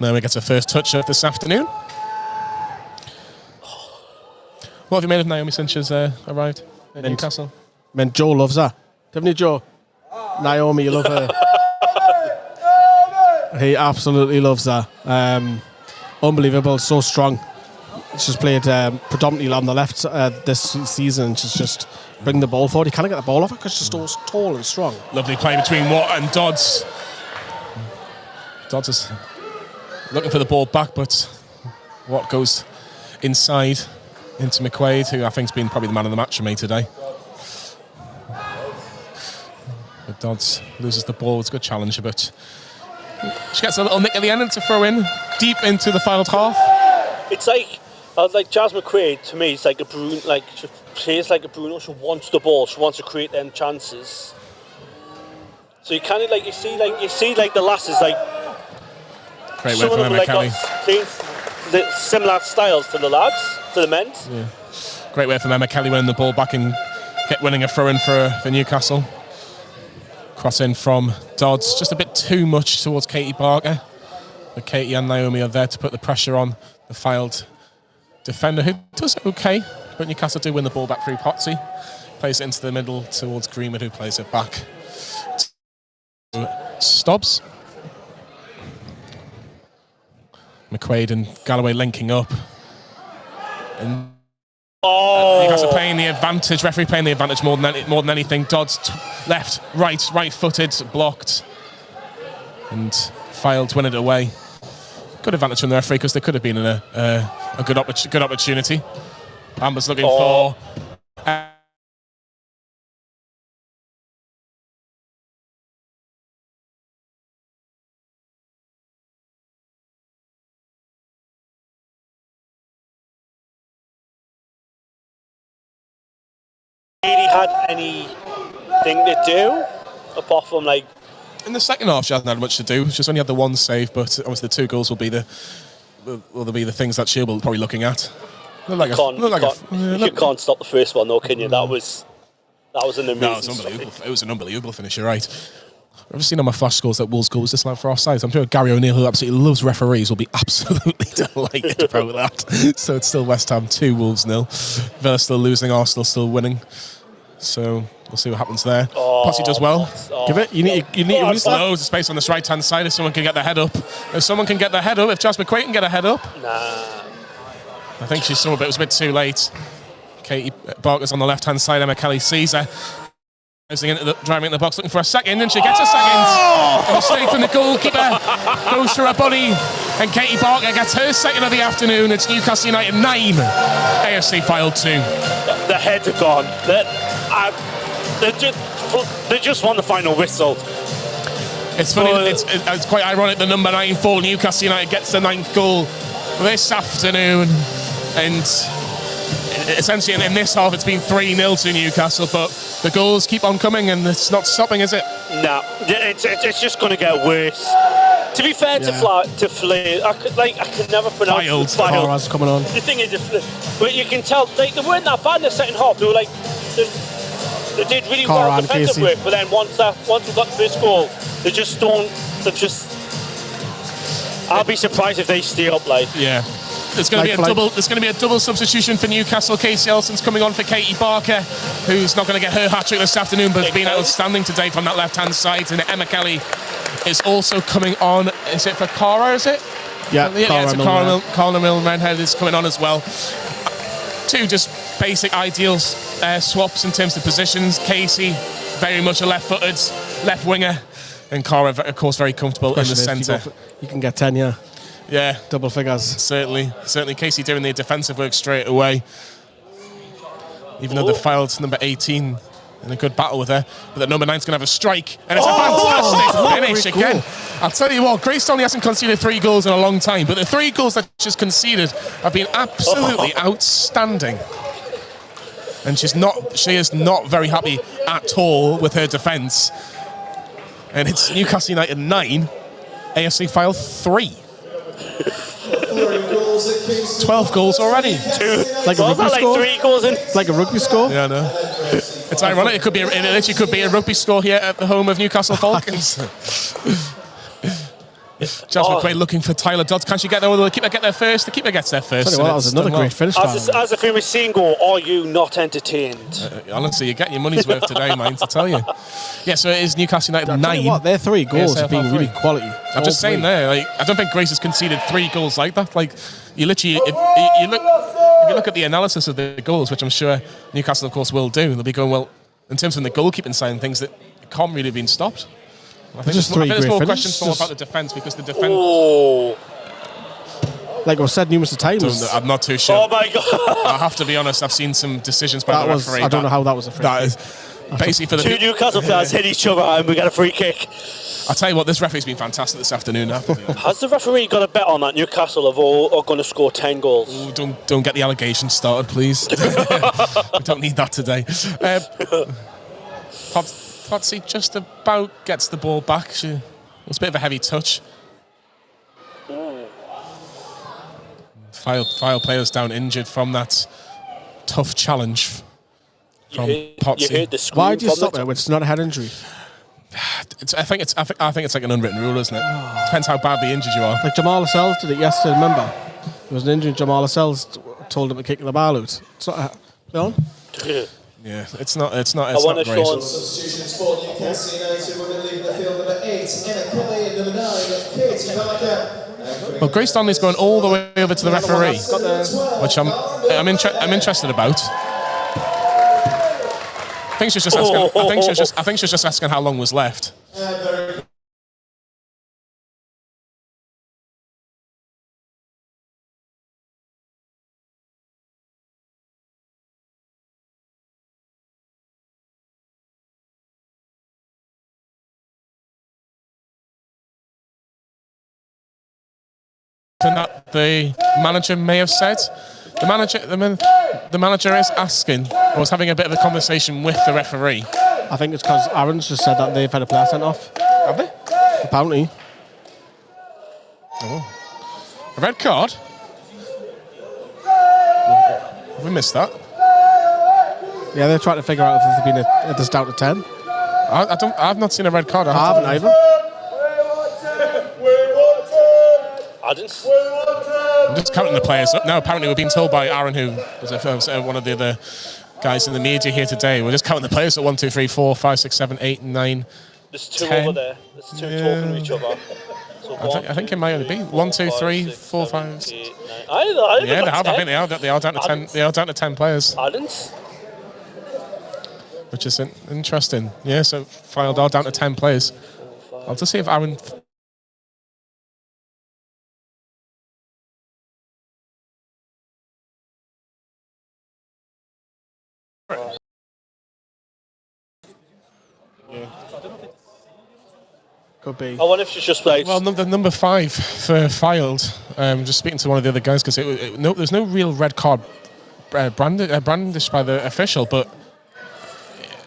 Naomi gets her first touch of this afternoon. What have you made of Naomi since she's arrived in Newcastle? I mean, Joe loves her. Haven't you, Joe? Naomi, you love her. He absolutely loves her. Unbelievable, so strong. She's played predominantly on the left this season. She's just bring the ball forward. You can't get the ball off her because she's so tall and strong. Lovely play between Watt and Dodds. Dodds is looking for the ball back, but Watt goes inside into McQuaid, who I think has been probably the man of the match for me today. But Dodds loses the ball. It's a good challenger, but She gets a little nick at the end and to throw in deep into the final half. It's like Jazz McQuaid, to me, it's like a Bruno, like she plays like a Bruno. She wants the ball. She wants to create them chances. So you kind of like you see the lasses like Great some work of from them Emma Kelly. playing the similar styles to the lads, to the men. Yeah. Great way from Emma Kelly winning the ball back and winning a throw in for Newcastle. Cross in from Dodds, just a bit too much towards Katie Barker. But Katie and Naomi are there to put the pressure on the Fylde defender, who does okay. But Newcastle do win the ball back through Potsy. Plays it into the middle towards Greenwood, who plays it back to Stobbs. McQuaid and Galloway linking up. And Newcastle playing the advantage. Referee playing the advantage more than anything. Dodds left, right-footed, blocked, and Fylde win it away. Good advantage from the referee because there could have been a good opportunity. Amber's looking for. Really had anything to do apart from like in the second half, she hasn't had much to do. She's only had the one save, but obviously the 2 goals will be the things that she'll be probably looking at. You can't stop the first one though, can you? That was an amazing. No, it was unbelievable. It was an unbelievable finish. You're right. I've seen on my flash scores that Wolves goal was disallowed for offside. I'm sure Gary O'Neill, who absolutely loves referees, will be absolutely delighted about that. So it's still West Ham 2, Wolves 0. Villa still losing, Arsenal still winning. So we'll see what happens there. Potsy does well. Give it. You need to release that. Loads of space on this right hand side if someone can get their head up. If Jazz McQuaid can get her head up. Nah. I think she saw it, but it was a bit too late. Katie Barker's on the left hand side. Emma Kelly sees her. Driving in the box looking for a second, and she gets a second. Goes straight from the goalkeeper, goes through her body, and Katie Barker gets her second of the afternoon. It's Newcastle United 9, AFC Fylde 2. The heads are gone. They just won the final whistle. It's funny, it's quite ironic the number 9 for Newcastle United gets the 9th goal this afternoon, and essentially in this half it's been 3-0 to Newcastle, but the goals keep on coming and it's not stopping, is it? No, it's just going to get worse. To be fair to Flyde, I could never pronounce Fylde coming on. The thing is, but you can tell they weren't that bad in the second half. They were like they did really well defensive work, but then once we got the first goal, they just don't. I'll be surprised if they stay up. There's going to be a double substitution for Newcastle. Casey Elson's coming on for Katie Barker, who's not going to get her hat-trick this afternoon, but has been outstanding today from that left-hand side. And Emma Kelly is also coming on. Is it for Cara, is it? Yeah, Cara Milne-Redhead is coming on as well. 2 just basic ideal swaps in terms of positions. Casey, very much a left-footed left winger. And Cara, of course, very comfortable in the centre. You can get 10, yeah. Yeah, double figures. Certainly. Casey doing the defensive work straight away. Even though the Fylde's number 18 in a good battle with her, but the number 9's going to have a strike, and it's a fantastic finish again. I'll tell you what, Grace Stoney hasn't conceded 3 goals in a long time, but the 3 goals that she's conceded have been absolutely outstanding. And she is not very happy at all with her defence. And it's Newcastle United 9, AFC Fylde 3. 12 goals already. Like a rugby score? 3 goals in? Like a rugby score? Yeah, no. It's ironic. It literally could be a rugby score here at the home of Newcastle Falcons. Jazz McQuaid looking for Tyler Dodds. Can she get there? Will the keeper get there first? The keeper gets there first. That was another great finish. As a famous saying go, are you not entertained? Honestly, you're getting your money's worth today, mate, I tell you. Yeah, so it is Newcastle United 9. What, their 3 goals have been really quality. I'm just saying there, I don't think Grace has conceded 3 goals like that. You literally, if you look at the analysis of the goals, which I'm sure Newcastle, of course, will do, they'll be going, well, in terms of the goalkeeping side and things, that can't really have been stopped. I think there's more questions about the defence, because the defence... Like I've said numerous times. I'm not too sure. Oh my God. I have to be honest, I've seen some decisions by the referee. I don't know how that was a free kick. That is basically for the... 2 Newcastle players hit each other and we got a free kick. I'll tell you what, this referee's been fantastic this afternoon. Has the referee got a bet on that Newcastle are going to score 10 goals? Ooh, don't get the allegations started, please. We don't need that today. Potsy just about gets the ball back. It was a bit of a heavy touch. Fylde players down injured from that tough challenge from Potsy. You heard the scream. Why do you stop it when it's not a head injury? I think it's like an unwritten rule, isn't it? Depends how badly injured you are. Like Jamal Lascelles did it yesterday, remember? There was an injury and Jamal Lascelles told him to kick the ball out. It's not on? Yeah, it's not great. Substitution sport, Newcastle United women leaving the field, number 8, Emma Kelly, and number 9, Katie Barker. Well, Grace Donnelly's going all the way over to the referee, which I'm interested about. I think she's just asking. I think she's just asking how long was left. That the manager may have said. The manager is asking, or was having a bit of a conversation with the referee. I think it's because Aaron's just said that they've had a player sent off. Have they? Apparently. Oh. A red card? Have we missed that? Yeah, they're trying to figure out if there's been if there's down to 10. I've not seen a red card. I haven't either. I'm just counting the players up now. Apparently, we're being told by Aaron, who was one of the other guys in the media here today. We're just counting the players at 1, 2, 3, 4, 5, 6, 7, 8, 9. There's 2 10. over there. There's 2 talking to each other. So I think it might only be 1, 2, 3, 4, 5. I Yeah, they have. I think they are down to 10. They are down to 10 players. Which is interesting. Yeah, so Fylde are down to 10 players. I'll just see if Aaron. Could be. I wonder if she's just like. Well, number 5 for Fylde. Just speaking to one of the other guys because there's no real red card brandished by the official, but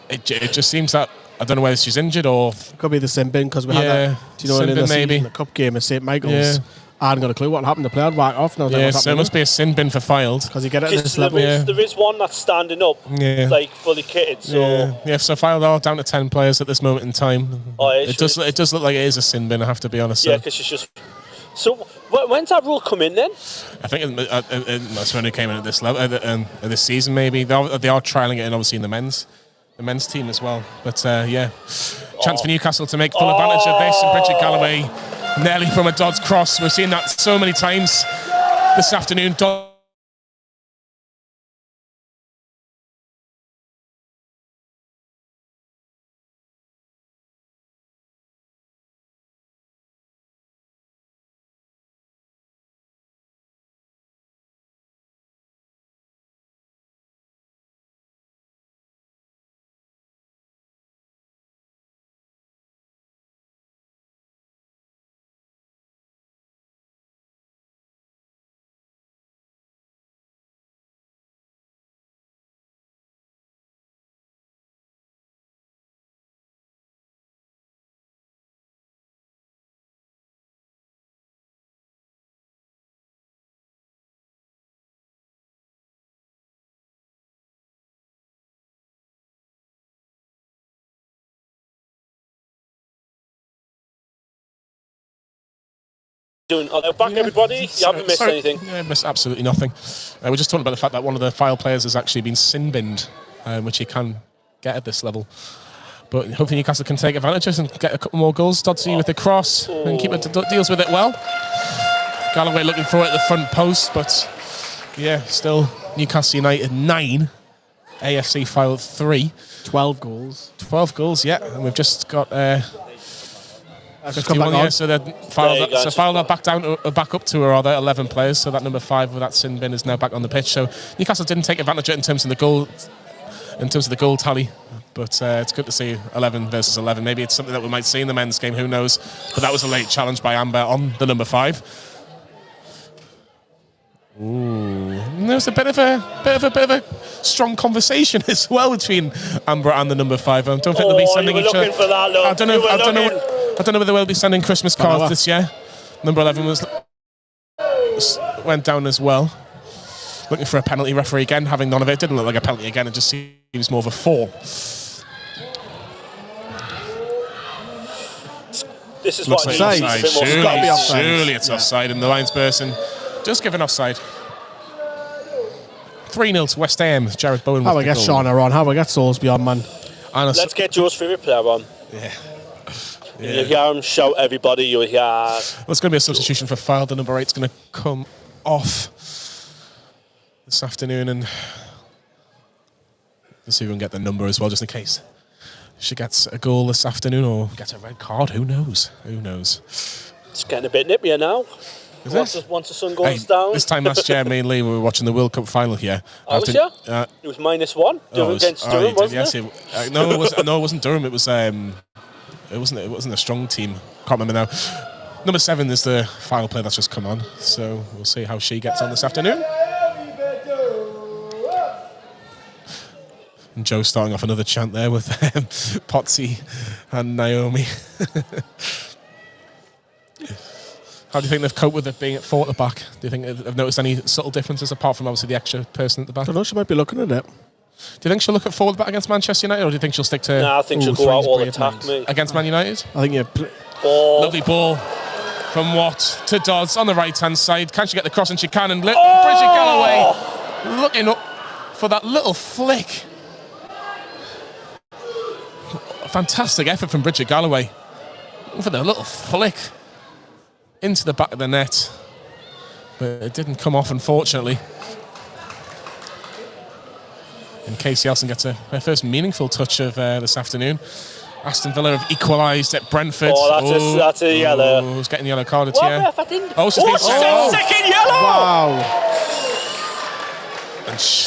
it just seems that I don't know whether she's injured or could be the sin bin because we had that. Do you know in the maybe season, the cup game at St Michael's? Yeah. I hadn't got a clue what happened. The player had whacked off. Yeah, so it must be a sin bin for Fylde because you get it at this level. There is one that's standing up, like fully kitted. So so Fylde are down to 10 players at this moment in time. It does look like it is a sin bin. I have to be honest. Yeah, because she's just. So when's that rule come in then? I think that's when it came in at this level, at this season maybe. They are trialling it in obviously in the men's team as well. But chance for Newcastle to make full advantage of this, and Bridget Galloway nearly from a Dodds cross. We've seen that so many times this afternoon. Back everybody. You haven't missed anything. Yeah, missed absolutely nothing. We're just talking about the fact that one of the Fylde players has actually been sin-binned, which he can get at this level. But hopefully Newcastle can take advantages and get a couple more goals. Doddsy with the cross and keep it deals with it well. Galloway looking for it at the front post, but yeah, still Newcastle United 9, AFC Fylde 3. 12 goals. 12 goals, yeah. And we've just got 51, back so Fylde are back up to a rather 11 players. So that number 5 with that sin bin is now back on the pitch. So Newcastle didn't take advantage of it in terms of the goal tally. But it's good to see 11 versus 11. Maybe it's something that we might see in the men's game. Who knows? But that was a late challenge by Amber on the number 5. Ooh, there was a bit of a strong conversation as well between Amber and the number 5. I don't think they'll be sending each other. I don't know whether they'll be sending Christmas cards this year. Number 11 went down as well. Looking for a penalty. Referee again, having none of it. Didn't look like a penalty again. It just seems more of a fall. This is looks what like offside. Surely it's offside, and the linesperson person just given offside. 3-0 to West Ham. Jared Bowen. How we get Shauna on? How we get Salisbury on, man? Let's get Joe's favourite player on. Yeah. You hear him shout, everybody. You hear. Well, it's going to be a substitution for Fylde. The number 8's going to come off this afternoon, and let's see if we can get the number as well, just in case she gets a goal this afternoon or gets a red card. Who knows? Who knows? It's getting a bit nippier now. Once the sun goes down. This time last year, me and Lee were watching the World Cup final here. Oh, was you? It was -1. Durham against Durham, wasn't it? No, it wasn't Durham. It was. It wasn't a strong team. Can't remember now. Number 7 is the final player that's just come on, so we'll see how she gets on this afternoon. And Joe starting off another chant there with Potsy and Naomi. How do you think they've coped with it being at 4 at the back? Do you think they've noticed any subtle differences apart from obviously the extra person at the back? I don't know, she might be looking at it. Do you think she'll look at 4 at the back against Manchester United, or do you think she'll stick to... Nah, I think she'll go out all attack, mate. Against Man United? I think Lovely ball from Watt to Dodds on the right-hand side. Can she get the cross? And she can. And Bridget Galloway looking up for that little flick. A fantastic effort from Bridget Galloway. Looking for the little flick into the back of the net. But it didn't come off, unfortunately. And Casey Elson gets her first meaningful touch of this afternoon. Aston Villa have equalised at Brentford. That's a yellow. He's getting yellow carded here. Second yellow! Wow.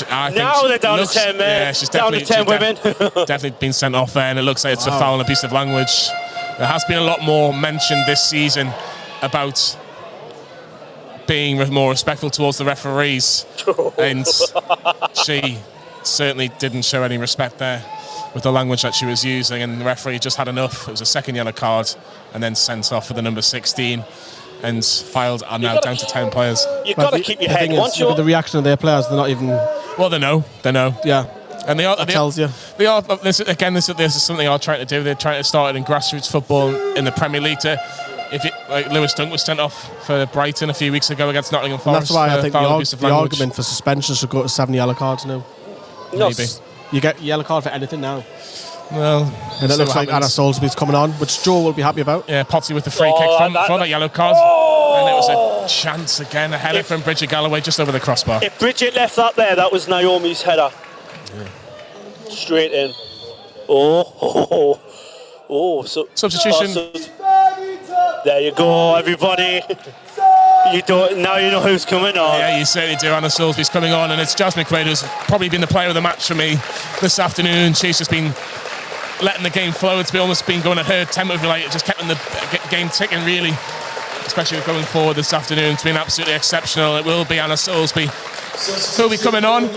And now they're down to 10 men. Yeah, she's down to 10 women. Definitely been sent off there, and it looks like it's a foul and a piece of language. There has been a lot more mentioned this season about being more respectful towards the referees, and she certainly didn't show any respect there with the language that she was using, and the referee just had enough. It was a second yellow card and then sent off for the number 16, and Fylde are now down to 10 players. You've got to keep your head. Look at the reaction of their players. They're not even... Well, they know. Yeah. And that tells you. They are. This is something they are trying to do. They're trying to start it in grassroots football in the Premier League to... Like Lewis Dunk was sent off for Brighton a few weeks ago against Nottingham Forest. And that's why I think the argument for suspension should go to 7 yellow cards now. Maybe. You get yellow card for anything now. Well, and it looks like Anna Salisbury's coming on, which Joe will be happy about. Yeah, Potsy with the free kick for that yellow card. And it was a chance again, a header from Bridget Galloway just over the crossbar. If Bridget left that there, that was Naomi's header. Yeah. Straight in. Substitution. There you go, everybody. Now you know who's coming on. Yeah, you certainly do. Anna Salisbury's coming on, and it's Jasmine Quaid who's probably been the player of the match for me this afternoon. She's just been letting the game flow. It's almost been going at her tempo, if you like. It just kept the game ticking, really, especially going forward this afternoon. It's been absolutely exceptional. It will be Anna Salisbury who'll be coming on.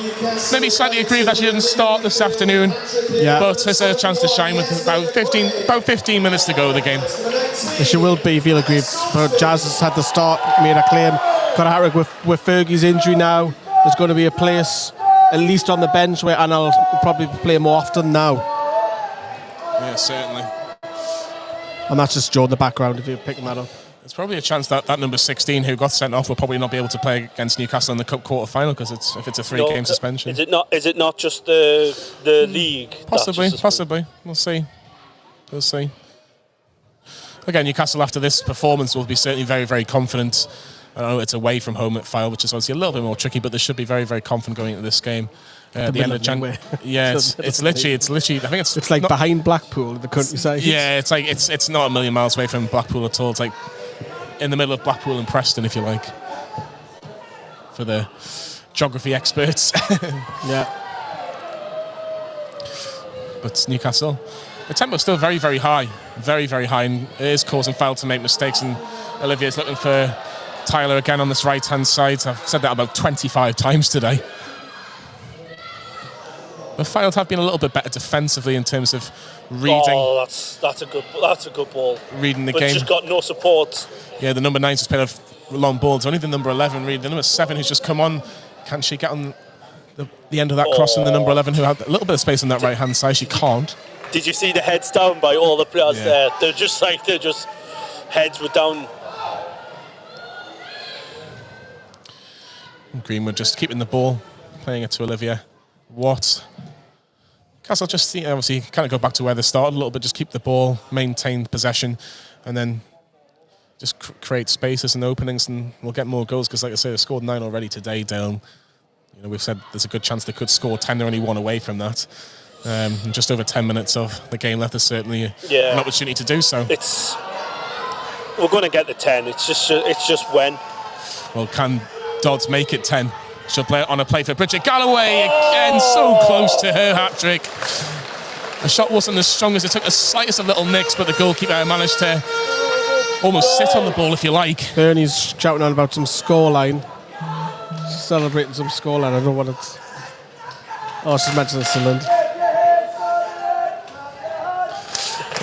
Maybe slightly aggrieved that she didn't start this afternoon, but has a chance to shine with about 15 minutes to go of the game. She will be feel aggrieved, but Jazz has had the start, made a claim, got a hat-trick with Fergie's injury now. There's going to be a place, at least on the bench, where Anna will probably play more often now. Yeah, certainly. And that's just Joe in the background, if you're picking that up. There's probably a chance that number 16 who got sent off will probably not be able to play against Newcastle in the Cup quarter-final because if it's a 3-game suspension. Is it not just the league? Possibly. We'll see. Again, Newcastle after this performance will be certainly very, very confident. I know it's away from home at Fylde, which is obviously a little bit more tricky, but they should be very, very confident going into this game. At the end of January. Yeah, it's literally. I think it's like behind Blackpool in the countryside. Yeah, it's like it's not a million miles away from Blackpool at all. It's like in the middle of Blackpool and Preston, if you like, for the geography experts. Yeah. but Newcastle, the tempo's still very, very high. Very, very high, and it is causing Fylde to make mistakes, and Olivier's looking for Tyler again on this right-hand side. I've said that about 25 times today. But Fylde have been a little bit better defensively in terms of reading. Oh, that's a good ball. Reading the but game. Just got no support. Yeah, the number 9's just played a long ball. It's only the number 11 reading. The number 7 who's just come on. Can she get on the end of that cross? And the number 11 who had a little bit of space on that right-hand side. She can't. Did you see the heads down by all the players there? They're just heads were down. And Greenwood just keeping the ball, playing it to Olivier. What? Castle just obviously kind of go back to where they started a little bit, just keep the ball, maintain possession, and then just create spaces and openings, and we'll get more goals because, like I say, they've scored 9 already today, Dale. You know, we've said there's a good chance they could score 10. They're only 1 away from that. And just over 10 minutes of the game left, there's certainly an opportunity to do so. We're going to get the 10. It's just when. Well, can Dodds make it 10? She'll play it on a play for Bridget Galloway again, so close to her hat-trick. The shot wasn't as strong as it took the slightest of little nicks, but the goalkeeper managed to almost sit on the ball, if you like. Bernie's shouting on about some scoreline. She's celebrating some scoreline. I don't know what it's... Oh, she's mentioning Sunderland.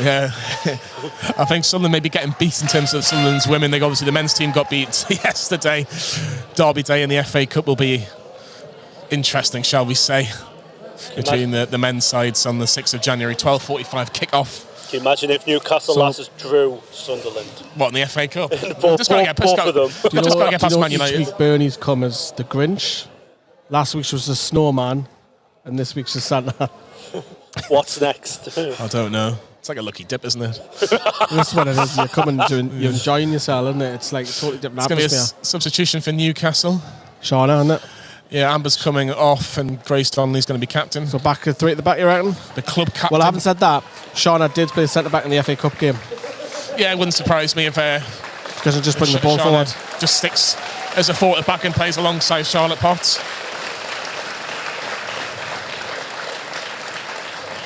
Yeah, I think Sunderland may be getting beat in terms of Sunderland's women. Obviously, the men's team got beat yesterday. Derby Day in the FA Cup will be interesting, shall we say, between the men's sides on the 6th of January, 12:45 kick-off. Can you imagine if Newcastle lasses drew Sunderland? What, in the FA Cup? both of them. Just got to get past Man United. Each week Bernie's come as the Grinch. Last week she was the Snowman, and this week's the Santa. What's next? I don't know. It's like a lucky dip, isn't it? That's what it is. You're coming, you're enjoying yourself, isn't it? It's like totally different It's going to be atmosphere. a substitution for Newcastle. Shauna, isn't it? Yeah, Amber's coming off, and Grace Donnelly's going to be captain. So back to 3 at the back, you reckon? The club captain. Well, I haven't said that. Shauna did play centre back in the FA Cup game. Yeah, it wouldn't surprise me if Because it just bring the ball Charlotte forward. just sticks as a forward back and plays alongside Charlotte Potts.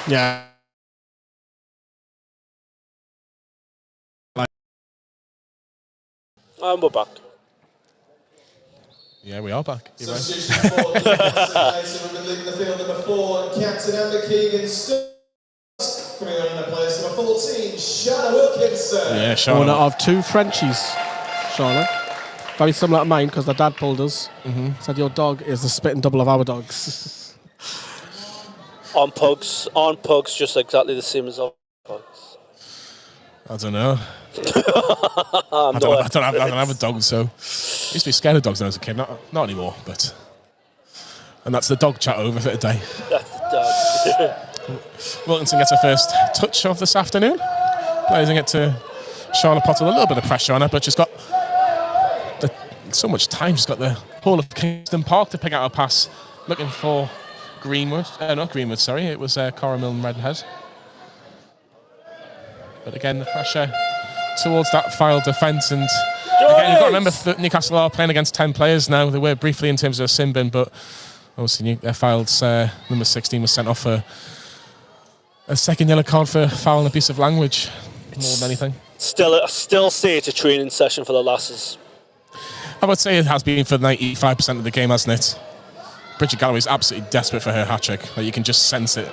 Yeah. And we're back. Yeah, we are back. You're right. Substitution for Newcastle United, leaving the field number 4, Captain Amber Keegan Stubbs. Coming on in the place number 14, Shauna Wilkinson. Yeah, One Charlotte. of 2 Frenchies, Shauna. Very similar to mine because their dad pulled us. Said your dog is the spitting double of our dogs. On pugs, just exactly the same as our pugs. I don't know. I don't have a dog, so I used to be scared of dogs when I was a kid. Not anymore, but. And that's the dog chat over for today. That's the dog. Wilkinson gets her first touch of this afternoon, placing it to Charlotte Potter with a little bit of pressure on her, but she's got so much time. She's got the whole of Kingston Park to pick out a pass, looking for Greenwood. Not Greenwood, sorry. It was Cara Milne Redhead. But again, the pressure towards that Fylde defence, and again, you've got to remember that Newcastle are playing against 10 players now. They were briefly in terms of a sin bin, but obviously Fylde's number 16 was sent off for a second yellow card for foul and abusive language, more than anything. Still say it's a training session for the lasses. I would say it has been for 95% of the game, hasn't it? Bridget Galloway is absolutely desperate for her hat-trick. Like, you can just sense it.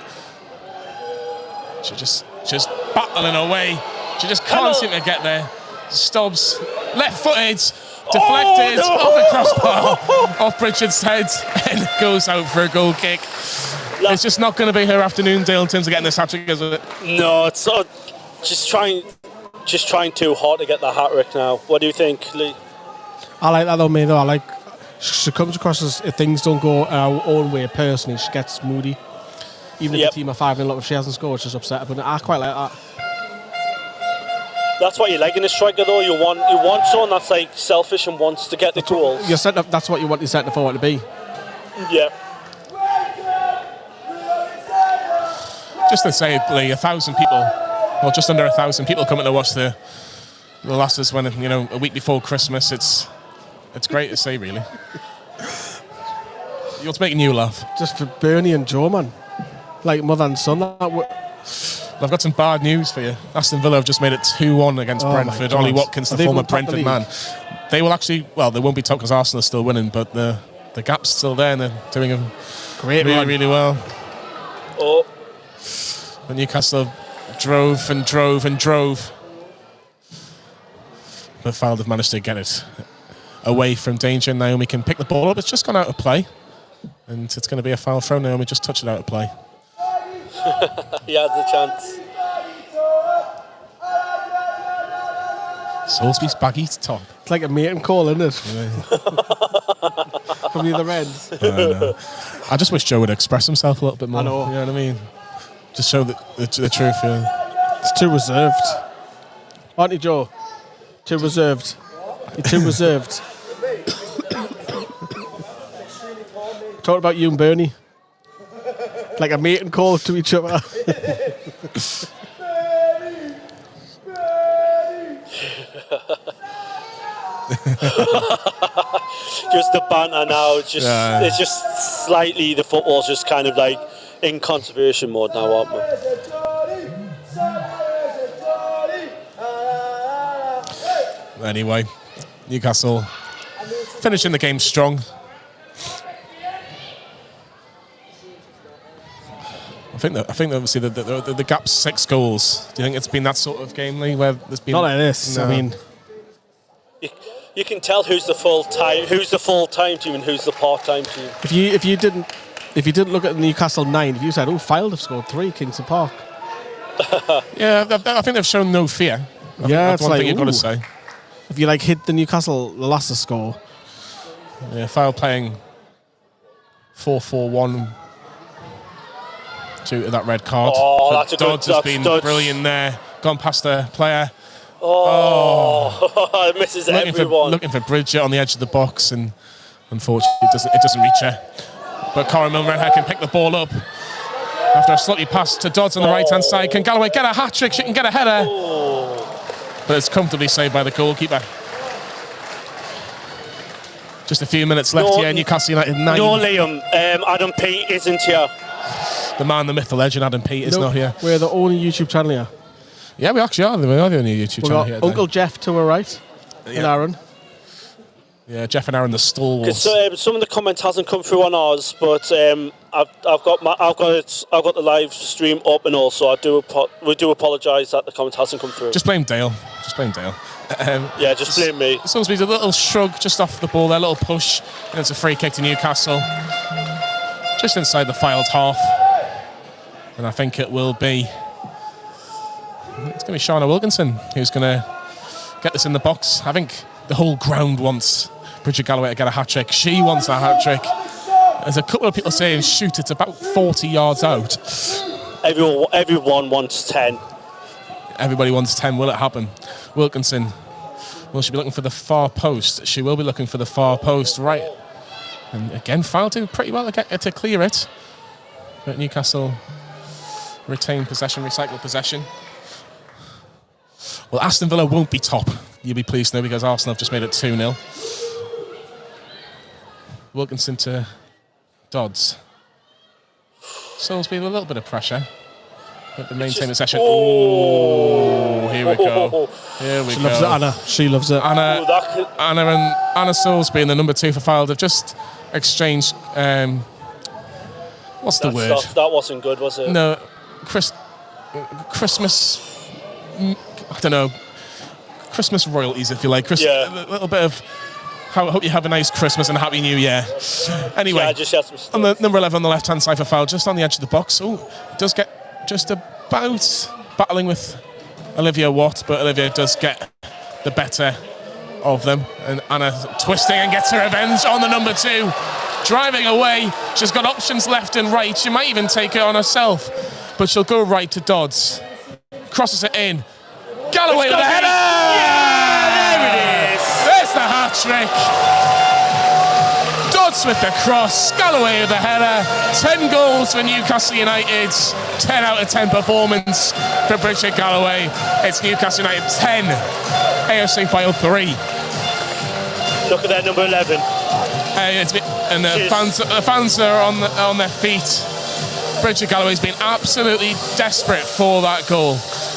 She's battling away. She just can't seem to get there. Stubbs, left-footed, deflected, off the crossbar, off Bridget's head, and goes out for a goal kick. It's just not going to be her afternoon, Dale, in terms of getting this hat-trick, is it? No, it's not. Just trying too hard to get the hat-trick now. What do you think, Lee? I like that though, me though. I like she comes across as if things don't go our own way personally, she gets moody. Even if the team are 5-0 up, if she hasn't scored, she's upset. But I quite like that. That's what you like in a striker, though. You want someone that's like selfish and wants to get the goals. That's what you want your centre forward to be. Yeah. Just to say, Lee, 1,000 people, well, just under 1,000 people coming to watch the lasses when, you know, a week before Christmas. It's great to say, really. What's making you laugh? Just for Bernie and Joe, man. like mother and son. I've got some bad news for you. Aston Villa have just made it 2-1 against Brentford. Ollie Watkins, the former Brentford man. They will actually, well, they won't be top because Arsenal are still winning, but the gap's still there and they're doing a really well. Oh. But Newcastle drove and drove and drove. But Fylde have managed to get it away from danger. Naomi can pick the ball up. It's just gone out of play. And it's going to be a foul throw. Naomi just touched it out of play. He has the chance. Salisbury's baggy top. It's like a mating call, isn't it? From the other end. I just wish Joe would express himself a little bit more. I know. You know what I mean? Just show the truth, yeah. It's too reserved. Aren't you, Joe? Too reserved. You're too reserved. Talk about you and Bernie. Like a mating call to each other. Just the banter now. It's just slightly, the football's just kind of like in conservation mode now, aren't we? Anyway, Newcastle finishing the game strong. I think obviously the gap's 6 goals. Do you think it's been that sort of game, Lee, where there's been... Not like this. No. I mean... You can tell who's the full time team and who's the part-time team. If you didn't look at the Newcastle 9, if you said, Fylde have scored 3, Kingston Park. Yeah, I think they've shown no fear. That's one thing you've got to say. If you hit the Newcastle Leicester score. Yeah, Fylde playing 4-4-1 due to that red card. Oh, that's a good... Dodds has been brilliant there. Gone past the player. It misses everyone. Looking for Bridget on the edge of the box, and unfortunately it doesn't reach her. But Cara Milner can pick the ball up after a slightly pass to Dodds on the right-hand side. Can Galloway get a hat-trick? She can get a header. But it's comfortably saved by the goalkeeper. Just a few minutes left here. Newcastle United 9. No, Liam. Adam Peat isn't here. The man, the myth, the legend, Adam Peat is not here. We're the only YouTube channel here. Yeah, we actually are. We are the only YouTube channel here. Uncle Jeff to our right, and Aaron. Yeah, Jeff and Aaron, the stalwarts. Some of the comments hasn't come through on ours, but I've got the live stream up, and also we do apologise that the comment hasn't come through. Just blame Dale. Just blame me. Salisbury's a little shrug just off the ball there, a little push, and it's a free kick to Newcastle, just inside the Fylde half, and I think it will be. It's going to be Shauna Wilkinson who's going to get this in the box. I think the whole ground wants Bridget Galloway to get a hat-trick. She wants a hat-trick. There's a couple of people saying, shoot, it's about 40 yards out. Everyone wants 10. Everybody wants 10. Will it happen? Wilkinson, will she be looking for the far post? She will be looking for the far post, right. And again, Fylde do pretty well to clear it. But Newcastle retain possession, recycle possession. Well, Aston Villa won't be top. You'll be pleased to know, because Arsenal have just made it 2-0. Wilkinson to Dodds. Salisbury with a little bit of pressure. But the maintain possession. Oh, here we go. She loves it, Anna. She loves it. Anna Salisbury and the number 2 for Fylde have just exchanged. What's the word? That wasn't good, was it? No, Christmas. I don't know. Christmas royalties, if you like. A little bit of. I hope you have a nice Christmas and a Happy New Year. Anyway, on the number 11 on the left-hand side for Fylde, just on the edge of the box. Oh, does get just about battling with Olivia Watt, but Olivia does get the better of them. And Anna twisting and gets her revenge on the number 2. Driving away. She's got options left and right. She might even take it on herself, but she'll go right to Dodds. Crosses it in. Galloway with the header! Yeah, there it is! There's the hat-trick. Dodds with the cross, Galloway with the header. 10 goals for Newcastle United. 10 out of 10 performance for Bridget Galloway. It's Newcastle United 10, AFC Fylde 3. Look at that number 11. And the fans are on their feet. Bridget Galloway's been absolutely desperate for that goal.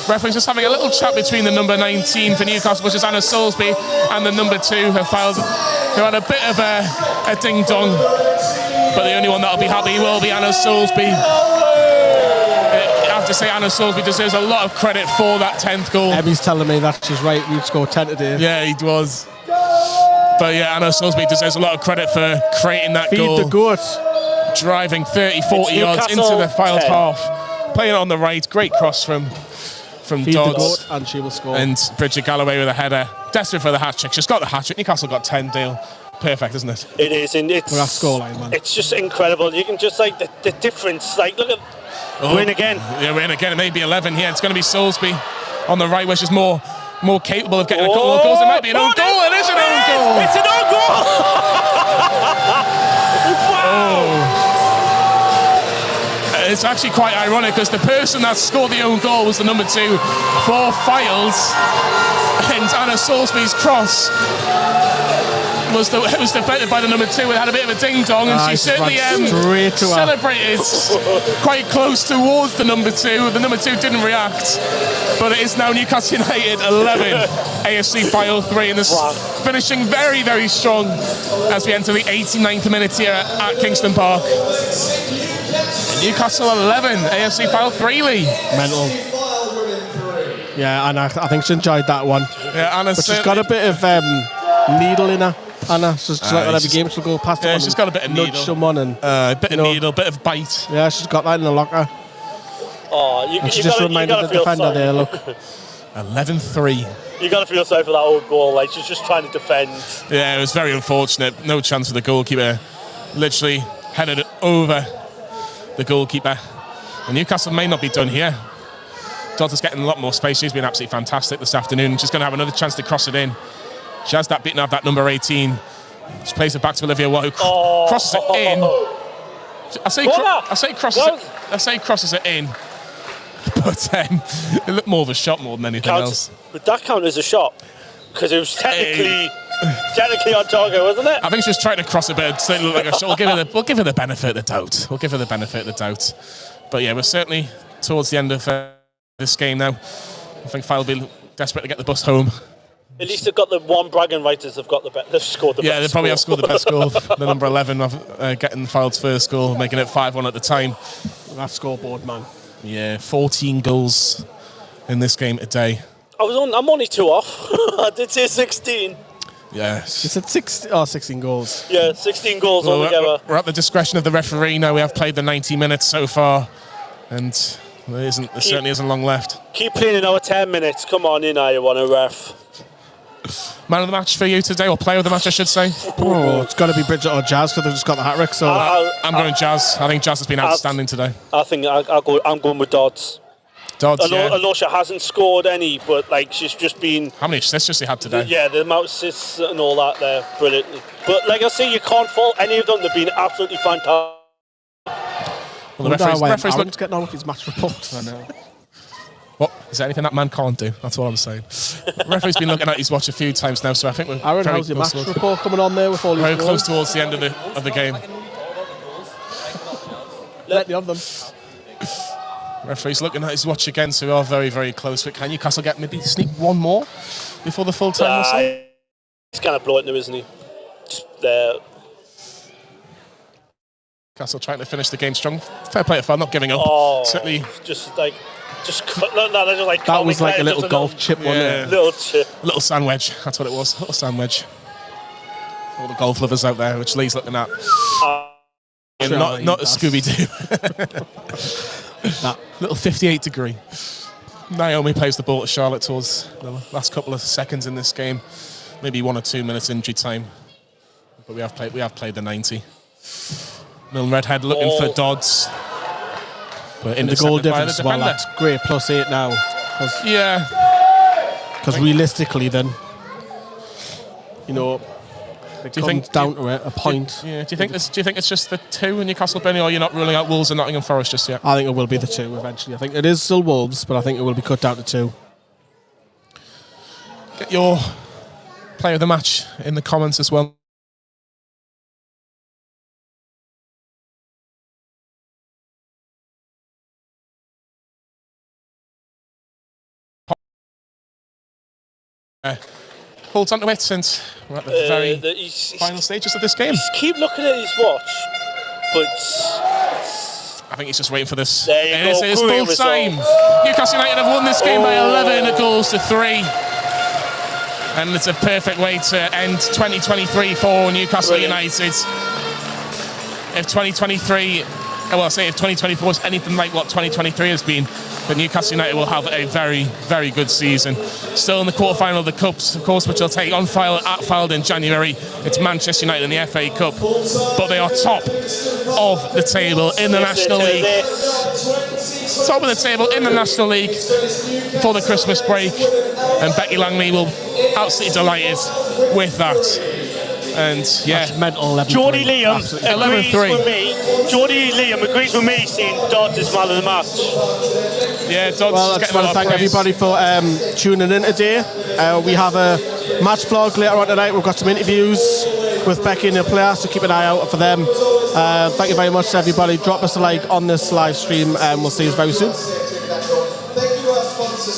Referee's just having a little chat between the number 19 for Newcastle, which is Anna Soulsby, and the number 2, who had a bit of a ding-dong. But the only one that'll be happy will be Anna Soulsby. I have to say, Anna Soulsby deserves a lot of credit for that 10th goal. Emmy's telling me that she's right. We've scored 10 today. Yeah, he was. But yeah, Anna Soulsby deserves a lot of credit for creating that goal. Feed the goat. Driving 30, 40 yards into the Fylde half. Playing it on the right. Great cross from Feed the Dodds. goat and she will score. And Bridget Galloway with a header. Desperate for the hat-trick. She's got the hat-trick. Newcastle got 10 deal. Perfect, isn't it? It is, and it's With that scoreline, man. It's just incredible. You can just like the difference. Like, look at win again. Yeah, win again. It may be 11 here. It's going to be Soulsby on the right, which is more capable of getting a couple of goals. It might be an own goal. It is an own goal. It's an own goal. Wow. It's actually quite ironic because the person that scored the own goal was the number 2 for Fylde, and Anna Soulsby's cross was defended by the number 2. It had a bit of a ding-dong, and she certainly celebrated quite close towards the number 2. The number 2 didn't react, but it is now Newcastle United 11, AFC Fylde 3, and this finishing very, very strong as we enter the 89th minute here at Kingston Park. Newcastle 11, AFC Fylde 3, Lee. Mental. Yeah, and I think she enjoyed that one. Yeah, Anna, but she's got a bit of needle in her. Anna, she's like every game she'll go past. Yeah, she's got a bit of needle. Someone and a bit of needle, bit of bite. Yeah, she's got that in the locker. Oh, you just reminded the defender there. Look, 11-3. You got to feel sorry for that old goal. Like, she's just trying to defend. Yeah, it was very unfortunate. No chance for the goalkeeper. Literally headed it over the goalkeeper. And Newcastle may not be done here. Dodds is getting a lot more space. She's been absolutely fantastic this afternoon. She's going to have another chance to cross it in. She has that beaten out that number 18. She plays it back to Olivia Watt, who crosses it in. I say crosses it in. But it looked more of a shot more than anything else. But that counted as a shot because it was technically on target, wasn't it? I think she was trying to cross a bit, so it looked like a shot. We'll give her the benefit of the doubt. But yeah, we're certainly towards the end of this game now. I think Fylde will be desperate to get the bus home. At least they've got the one bragging rights. They've scored the best. Yeah, they probably have scored the best goal. The number 11 of getting Fylde's first goal, making it 5-1 at the time. That scoreboard, man. Yeah, 14 goals in this game today. I'm only 2 off. I did say 16. Yeah. You said 16 goals. Yeah, 16 goals altogether. We're at the discretion of the referee now. We have played the 90 minutes so far, and there certainly isn't long left. Keep playing another 10 minutes. Come on, you want a ref. Man of the match for you today, or player of the match, I should say. Oh, it's got to be Bridget or Jazz because they've just got the hat-trick. So I'm going Jazz. I think Jazz has been outstanding today. I think I'm going with Dodds. Dodds, I know she hasn't scored any, but like she's just been. How many assists has she had today? Yeah, the amount of assists and all that there, brilliant. But like I say, you can't fault any of them. They've been absolutely fantastic. Well, the referee's getting on with his match report. I know. What? Is there anything that man can't do? That's what I'm saying. The referee's been looking at his watch a few times now, so I think we're Aaron, how's your match report coming on there with all these very goals? close towards the end of the game. Let me have them. Referee's looking at his watch again, so we are very, very close. But can Newcastle sneak one more before the full time whistle? He's kind of blow it now, isn't he? Just there. Newcastle trying to finish the game strong. Fair play to Fylde, not giving up. Certainly. That was like a little golf chip, wasn't it? Little chip. Little sand wedge. That's what it was. Little sand wedge. All the golf lovers out there, which Lee's looking at. Not a Scooby-Doo. That little 58 degree. Naomi plays the ball to Charlotte towards the last couple of seconds in this game. Maybe 1 or 2 minutes injury time. But we have played the 90. Milne Redhead looking for Dodds. But in the goal difference as well, that's great. +8 now. Yeah. Because realistically then, it comes down to it, a point. Do you think it's just the 2 in Newcastle Burnley, or you're not ruling out Wolves and Nottingham Forest just yet? I think it will be the 2 eventually. I think it is still Wolves, but I think it will be cut down to 2. Get your player of the match in the comments as well. holds on to it, and we're at the very final stages of this game. Just keep looking at his watch, but I think he's just waiting for this. There you go. It is full time. Newcastle United have won this game by 11 goals to 3. And it's a perfect way to end 2023 for Newcastle United. If 2024 is anything like what 2023 has been, then Newcastle United will have a very, very good season. Still in the quarterfinal of the Cups, of course, which will take on Fylde in January. It's Manchester United in the FA Cup. But they are top of the table in the National League. Top of the table in the National League for the Christmas break. And Becky Langley will absolutely delighted with that. And yeah, that's mental. Jody Liam agrees 11-3. with me. Jody Liam agrees with me, saying Dodds is man of the match. Yeah, Dodds. Well, I just want to thank everybody for tuning in today. We have a match vlog later on tonight. We've got some interviews with Becky and the players, so keep an eye out for them. Thank you very much to everybody. Drop us a like on this live stream, and we'll see you very soon.